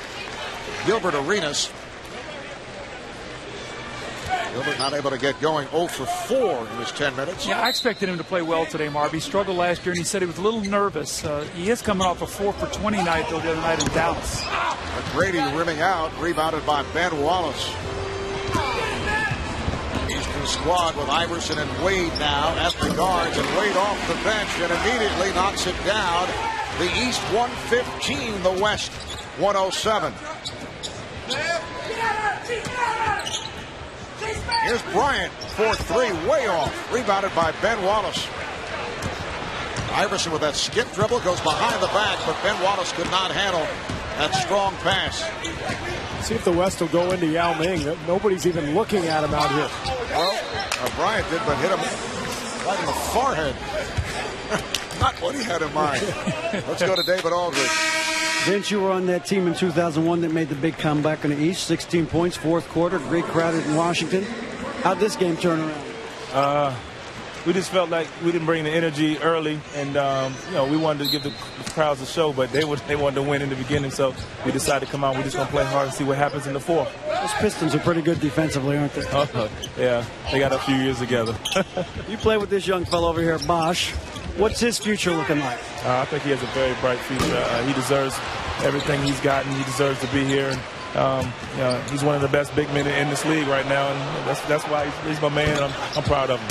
Gilbert Arenas. Gilbert not able to get going. 0 for 4 in his 10 minutes. Yeah, I expected him to play well today, Marv. He struggled last year, and he said he was a little nervous. He is coming off a 4 for 20 night, though, the other night in Dallas. McGrady rimming out, rebounded by Ben Wallace. Eastern squad with Iverson and Wade now at the guards, and Wade off the bench and immediately knocks it down. The East 115, the West 107. Here's Bryant for 3, way off. Rebounded by Ben Wallace. Iverson with that skip dribble goes behind the back, but Ben Wallace could not handle That strong pass. See if the West will go into Yao Ming. Nobody's even looking at him out here. Well, Bryant did, but hit him right in the forehead. Not what he had in mind. Let's go to David Aldridge. Vince, you were on that team in 2001 that made the big comeback in the East. 16 points, fourth quarter, great crowd in Washington. How'd this game turn around? We just felt like we didn't bring the energy early, and we wanted to give the crowds a show, but they wanted to win in the beginning, so we decided to come out. We're just going to play hard and see what happens in the fourth. Those Pistons are pretty good defensively, aren't they? Yeah, they got a few years together. You play with this young fellow over here, Bosch. What's his future looking like? I think he has a very bright future. He deserves everything he's gotten. He deserves to be here. And, he's one of the best big men in this league right now, and that's why he's my man, and I'm proud of him.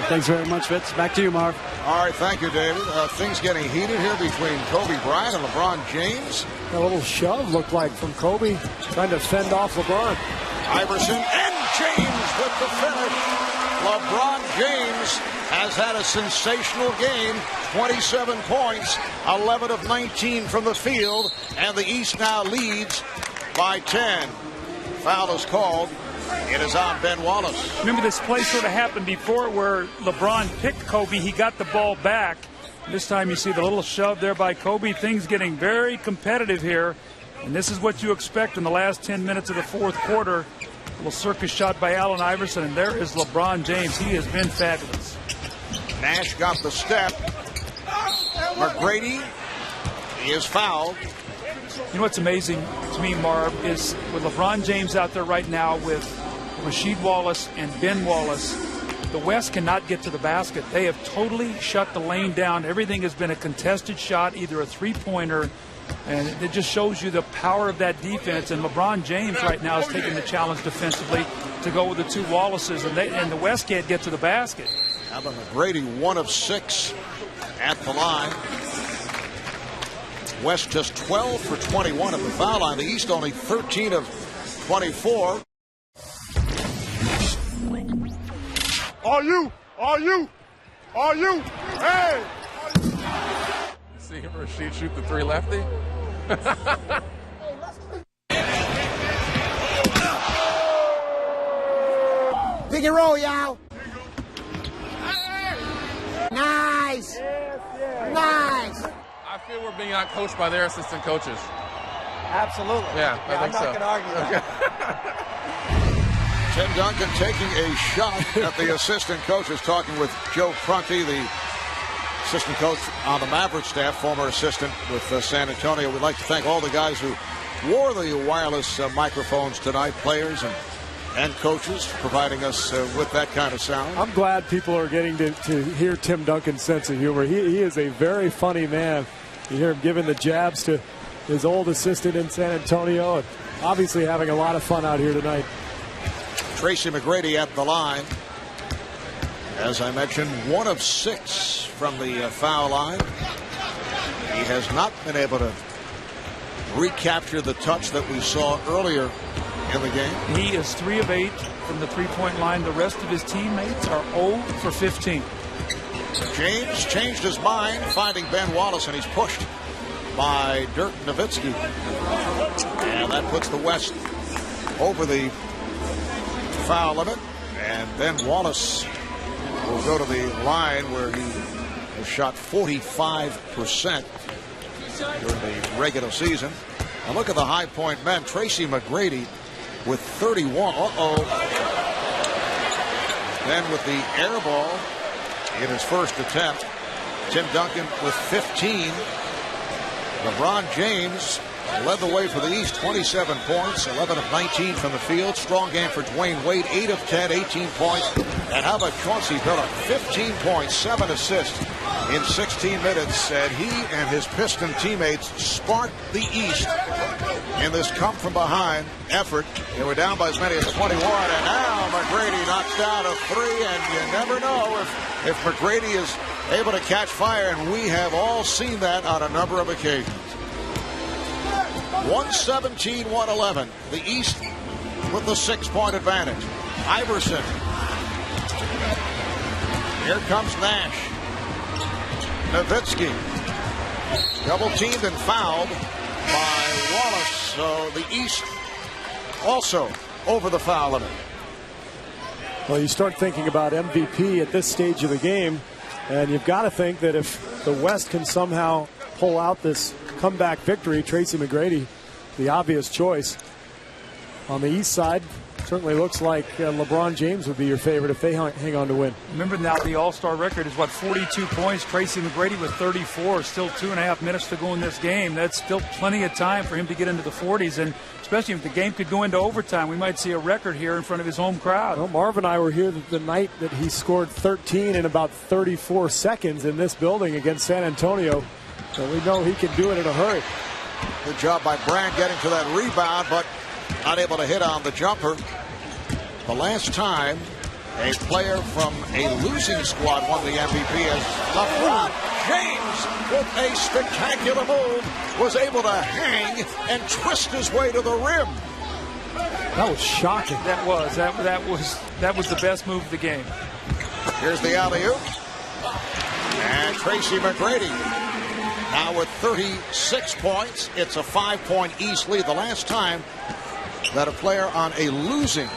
Thanks very much, Vince. Back to you, Marv. All right, thank you, David. Things getting heated here between Kobe Bryant and LeBron James. A little shove looked like from Kobe, trying to fend off LeBron. Iverson and James with the finish. LeBron James has had a sensational game. 27 points, 11 of 19 from the field, and the East now leads by 10. Foul is called. It is on Ben Wallace. Remember, this play sort of happened before where LeBron picked Kobe. He got the ball back. This time you see the little shove there by Kobe. Things getting very competitive here. And this is what you expect in the last 10 minutes of the fourth quarter. A little circus shot by Allen Iverson, and there is LeBron James. He has been fabulous. Nash got the step. McGrady is fouled. You know what's amazing to me, Marv, is with LeBron James out there right now with Rasheed Wallace and Ben Wallace, the West cannot get to the basket. They have totally shut the lane down. Everything has been a contested shot, either a three-pointer, and it just shows you the power of that defense. And LeBron James right now is taking the challenge defensively to go with the two Wallaces, and the West can't get to the basket. How about McGrady, 1 of 6 at the line. West just 12 for 21 at the foul line. The East only 13 of 24. Are you? Hey! See Rasheed shoot the three lefty. Pick and roll, y'all. Nice. Nice. I feel we're being out-coached by their assistant coaches. Absolutely. Yeah, I think I'm not so. going to argue that. Tim Duncan taking a shot at the assistant coaches, talking with Joe Prunty, the assistant coach on the Maverick staff, former assistant with San Antonio. We'd like to thank all the guys who wore the wireless microphones tonight, players and coaches, for providing us with that kind of sound. I'm glad people are getting to hear Tim Duncan's sense of humor. He is a very funny man. You hear him giving the jabs to his old assistant in San Antonio, and obviously having a lot of fun out here tonight. Tracy McGrady at the line. As I mentioned, 1 of 6 from the foul line. He has not been able to recapture the touch that we saw earlier in the game. He is 3 of 8 from the three-point line. The rest of his teammates are 0 for 15. James changed his mind, finding Ben Wallace, and he's pushed by Dirk Nowitzki. And that puts the West over the foul limit. And Ben Wallace will go to the line where he has shot 45% during the regular season. And look at the high point men. Tracy McGrady with 31. Then with the air ball in his first attempt, Tim Duncan with 15. LeBron James led the way for the East, 27 points, 11 of 19 from the field. Strong game for Dwyane Wade, 8 of 10, 18 points. And how about Chauncey Billups, 15 points, 7 assists in 16 minutes. And he and his Piston teammates sparked the East in this come-from-behind effort. They were down by as many as 21, and now McGrady knocks down a 3, and you never know if McGrady is able to catch fire, and we have all seen that on a number of occasions. 117-111. The East with the 6-point advantage. Iverson. Here comes Nash. Nowitzki. Double teamed and fouled. by Wallace. So the East also over the foul limit. Well, you start thinking about MVP at this stage of the game, and you've got to think that if the West can somehow pull out this comeback victory, Tracy McGrady, the obvious choice. On the East side, certainly looks like LeBron James would be your favorite if they hang on to win. Remember now the All-Star record is, what, 42 points. Tracy McGrady with 34. Still 2.5 minutes to go in this game. That's still plenty of time for him to get into the 40s, and especially if the game could go into overtime, we might see a record here in front of his home crowd. Well, Marv and I were here the night that he scored 13 in about 34 seconds in this building against San Antonio, so we know he can do it in a hurry. Good job by Bryant getting to that rebound, but not able to hit on the jumper. The last time a player from a losing squad won the MVP is LeBron James, with a spectacular move, was able to hang and twist his way to the rim. That was shocking. That was the best move of the game. Here's the alley-oop. And Tracy McGrady now with 36 points. It's a 5-point East lead. The last time that a player on a losing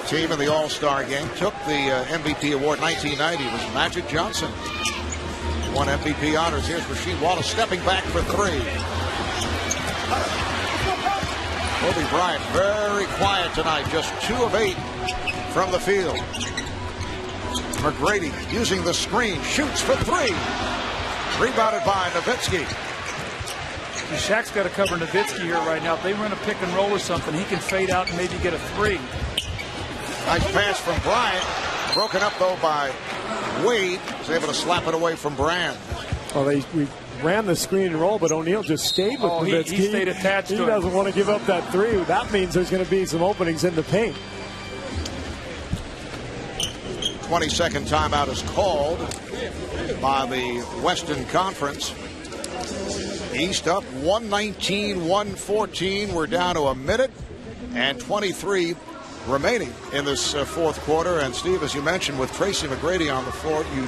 team in the All-Star game took the MVP award, 1990, was Magic Johnson. Won MVP honors. Here's Rasheed Wallace stepping back for three. Kobe Bryant very quiet tonight, just 2 of 8 from the field. McGrady using the screen, shoots for 3. Rebounded by Nowitzki. Shaq's got to cover Nowitzki here right now. If they run a pick and roll or something, he can fade out and maybe get a 3. Nice pass from Bryant. Broken up, though, by Wade. Was able to slap it away from Bryant. Well, we ran the screen and roll, but O'Neal just stayed with Nowitzki. He stayed attached to him. He doesn't want to give up that 3. That means there's going to be some openings in the paint. 22nd timeout is called by the Western Conference. East up 119-114. We're down to a minute and 23 remaining in this fourth quarter. And Steve, as you mentioned, with Tracy McGrady on the floor, you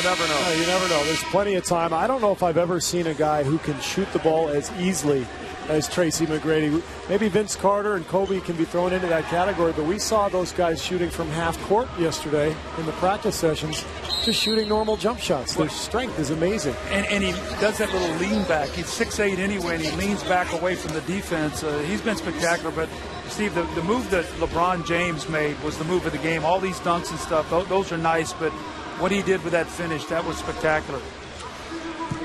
never know. You never know. There's plenty of time. I don't know if I've ever seen a guy who can shoot the ball as easily as Tracy McGrady. Maybe Vince Carter and Kobe can be thrown into that category, but we saw those guys shooting from half court yesterday in the practice sessions, just shooting normal jump shots. Their strength is amazing. And he does that little lean back. He's 6'8" anyway, and he leans back away from the defense. He's been spectacular, but Steve, the move that LeBron James made was the move of the game. All these dunks and stuff, those are nice, but what he did with that finish, that was spectacular.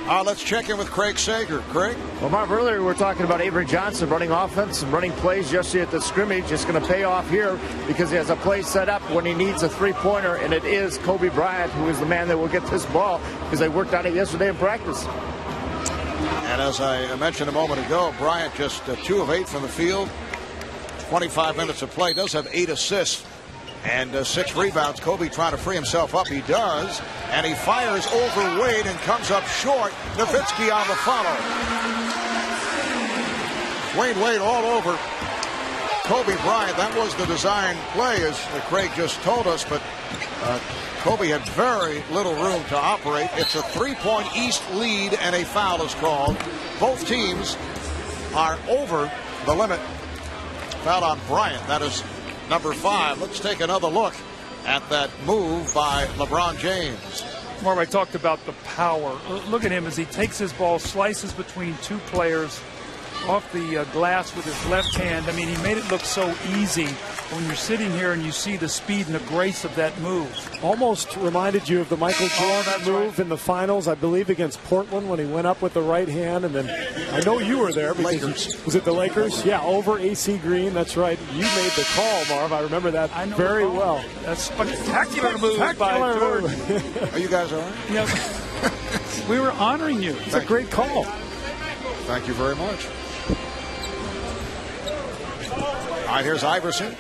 Let's check in with Craig Sager. Craig? Well, Marv, earlier we were talking about Avery Johnson running offense and running plays yesterday at the scrimmage. It's going to pay off here because he has a play set up when he needs a three-pointer, and it is Kobe Bryant who is the man that will get this ball because they worked on it yesterday in practice. And as I mentioned a moment ago, Bryant just 2 of 8 from the field. 25 minutes of play, does have 8 assists and 6 rebounds. Kobe trying to free himself up. He does. And he fires over Wade and comes up short. Nowitzki on the follow. Wade all over Kobe Bryant. That was the design play, as Craig just told us. But Kobe had very little room to operate. It's a 3-point East lead, and a foul is called. Both teams are over the limit. Foul on Bryant. That is number 5. Let's take another look at that move by LeBron James. Marv, I talked about the power. Look at him as he takes his ball, slices between 2 players off the glass with his left hand. I mean, he made it look so easy when you're sitting here and you see the speed and the grace of that move. Almost reminded you of the Michael Jordan move in the finals, I believe, against Portland when he went up with the right hand. And then I know you were there because was it the Lakers? Yeah, over AC Green. That's right. You made the call, Marv. I remember that very well. That's spectacular move by Jordan. Are you guys all right? Yeah. We were honoring you. It's a great call. Thank you very much. All right, here's Iverson.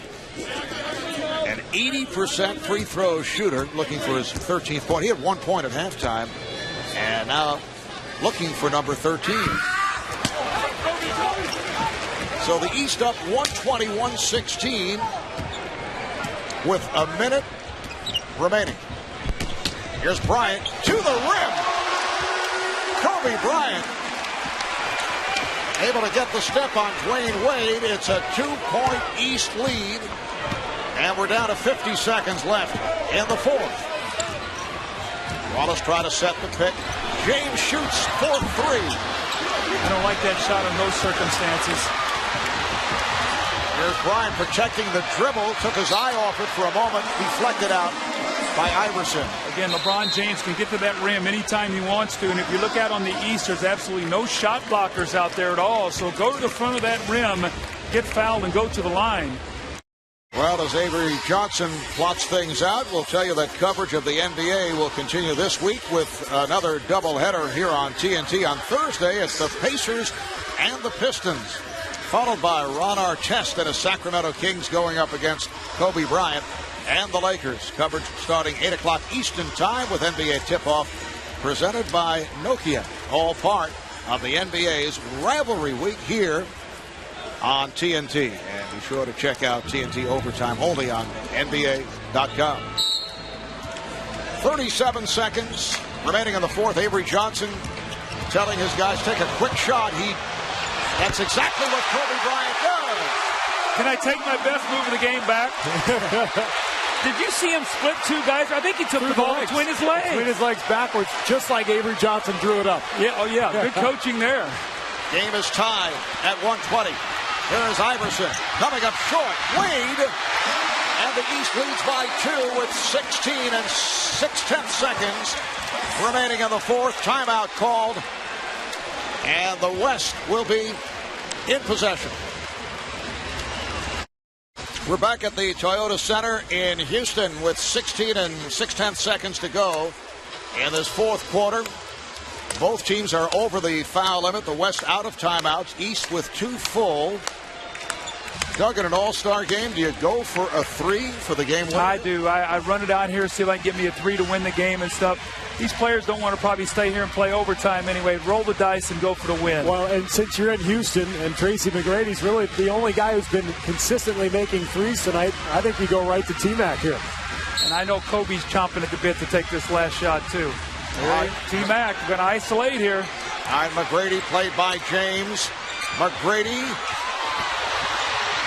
An 80% free throw shooter looking for his 13th point. He had 1 point at halftime. And now looking for number 13. So the East up 120-116 with a minute remaining. Here's Bryant to the rim. Kobe Bryant able to get the step on Dwyane Wade. It's a 2-point East lead, and we're down to 50 seconds left in the fourth. Wallace try to set the pick. James shoots for 3. I don't like that shot in those circumstances. Here's Bryant protecting the dribble. Took his eye off it for a moment. Deflected out by Iverson. Again, LeBron James can get to that rim anytime he wants to. And if you look out on the East, there's absolutely no shot blockers out there at all. So go to the front of that rim, get fouled, and go to the line. Well, as Avery Johnson plots things out, we'll tell you that coverage of the NBA will continue this week with another doubleheader here on TNT. On Thursday, it's the Pacers and the Pistons, followed by Ron Artest and his Sacramento Kings going up against Kobe Bryant and the Lakers. Coverage starting 8 o'clock Eastern Time with NBA tip-off presented by Nokia, all part of the NBA's rivalry week here on TNT. And be sure to check out TNT Overtime only on NBA.com. 37 seconds remaining in the fourth. Avery Johnson telling his guys, take a quick shot. That's exactly what Kobe Bryant does. Can I take my best move of the game back? Did you see him split 2 guys? I think he took the ball between his legs. Between his legs backwards, just like Avery Johnson drew it up. Yeah, oh yeah, good coaching there. Game is tied at 120. Here is Iverson coming up short. Wade, and the East leads by 2 with 16 and 6/10 seconds remaining in the fourth. Timeout called, and the West will be in possession. We're back at the Toyota Center in Houston with 16 and 6/10 seconds to go in this fourth quarter. Both teams are over the foul limit. The West out of timeouts. East with 2 full. Doug, in an all-star game, do you go for a 3 for the game winner? I do. I run it out here, see if I can get me a 3 to win the game and stuff. These players don't want to probably stay here and play overtime anyway. Roll the dice and go for the win. Well, and since you're in Houston and Tracy McGrady's really the only guy who's been consistently making threes tonight, I think we go right to T-Mac here. And I know Kobe's chomping at the bit to take this last shot, too. T-Mac going to isolate here. All right, McGrady played by James. McGrady.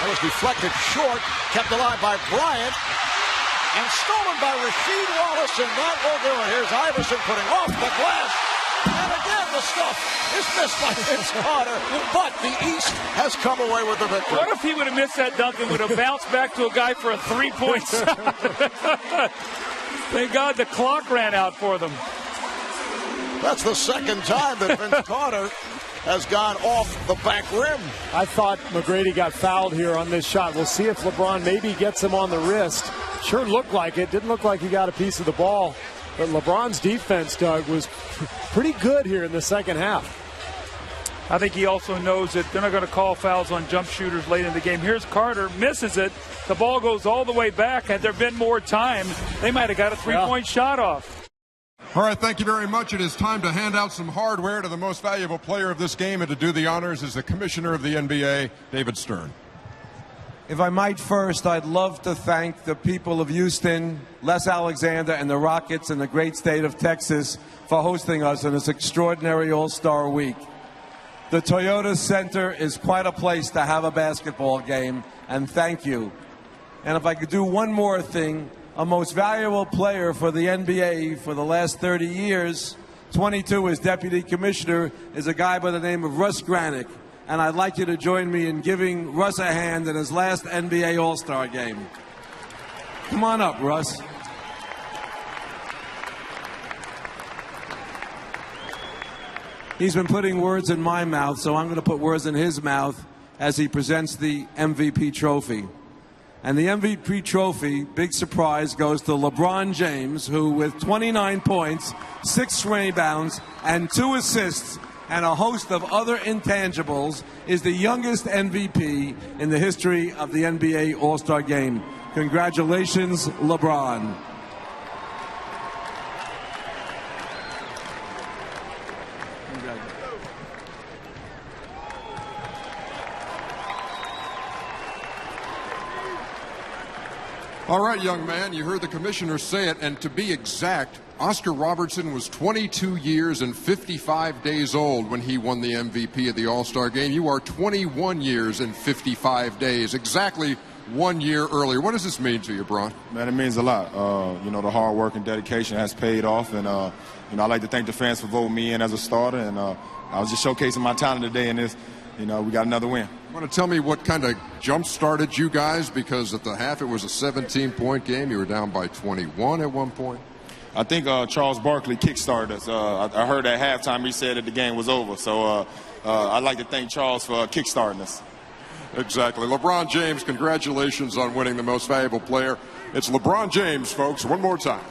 That was deflected short, kept alive by Bryant, and stolen by Rasheed Wallace, and that will do it. Here's Iverson putting off the glass, and again the stuff is missed by Vince Carter, but the East has come away with the victory. What if he would have missed that dunk and would have bounced back to a guy for a 3-point shot? Thank God the clock ran out for them. That's the second time that Vince Carter has gone off the back rim. I thought McGrady got fouled here on this shot. We'll see if LeBron maybe gets him on the wrist. Sure looked like it. Didn't look like he got a piece of the ball. But LeBron's defense, Doug, was pretty good here in the second half. I think he also knows that they're not going to call fouls on jump shooters late in the game. Here's Carter, misses it. The ball goes all the way back. Had there been more time, they might have got a 3-point shot off. All right, thank you very much. It is time to hand out some hardware to the most valuable player of this game, and to do the honors is the commissioner of the NBA, David Stern. If I might first, I'd love to thank the people of Houston, Les Alexander, and the Rockets in the great state of Texas for hosting us in this extraordinary All-Star Week. The Toyota Center is quite a place to have a basketball game, and thank you. And if I could do one more thing, a most valuable player for the NBA for the last 30 years, 22 as deputy commissioner, is a guy by the name of Russ Granick. And I'd like you to join me in giving Russ a hand in his last NBA All-Star game. Come on up, Russ. He's been putting words in my mouth, so I'm going to put words in his mouth as he presents the MVP trophy. And the MVP trophy, big surprise, goes to LeBron James, who with 29 points, 6 rebounds, and 2 assists, and a host of other intangibles, is the youngest MVP in the history of the NBA All-Star Game. Congratulations, LeBron. All right, young man, you heard the commissioner say it, and to be exact, Oscar Robertson was 22 years and 55 days old when he won the MVP of the All-Star Game. You are 21 years and 55 days, exactly 1 year earlier. What does this mean to you, Bron? Man, it means a lot. The hard work and dedication has paid off, and I'd like to thank the fans for voting me in as a starter, and I was just showcasing my talent today, and we got another win. You want to tell me what kind of jump started you guys? Because at the half it was a 17-point game. You were down by 21 at one point. I think Charles Barkley kickstarted us. I heard at halftime he said that the game was over. So I'd like to thank Charles for kickstarting us. Exactly. LeBron James, congratulations on winning the Most Valuable Player. It's LeBron James, folks, one more time.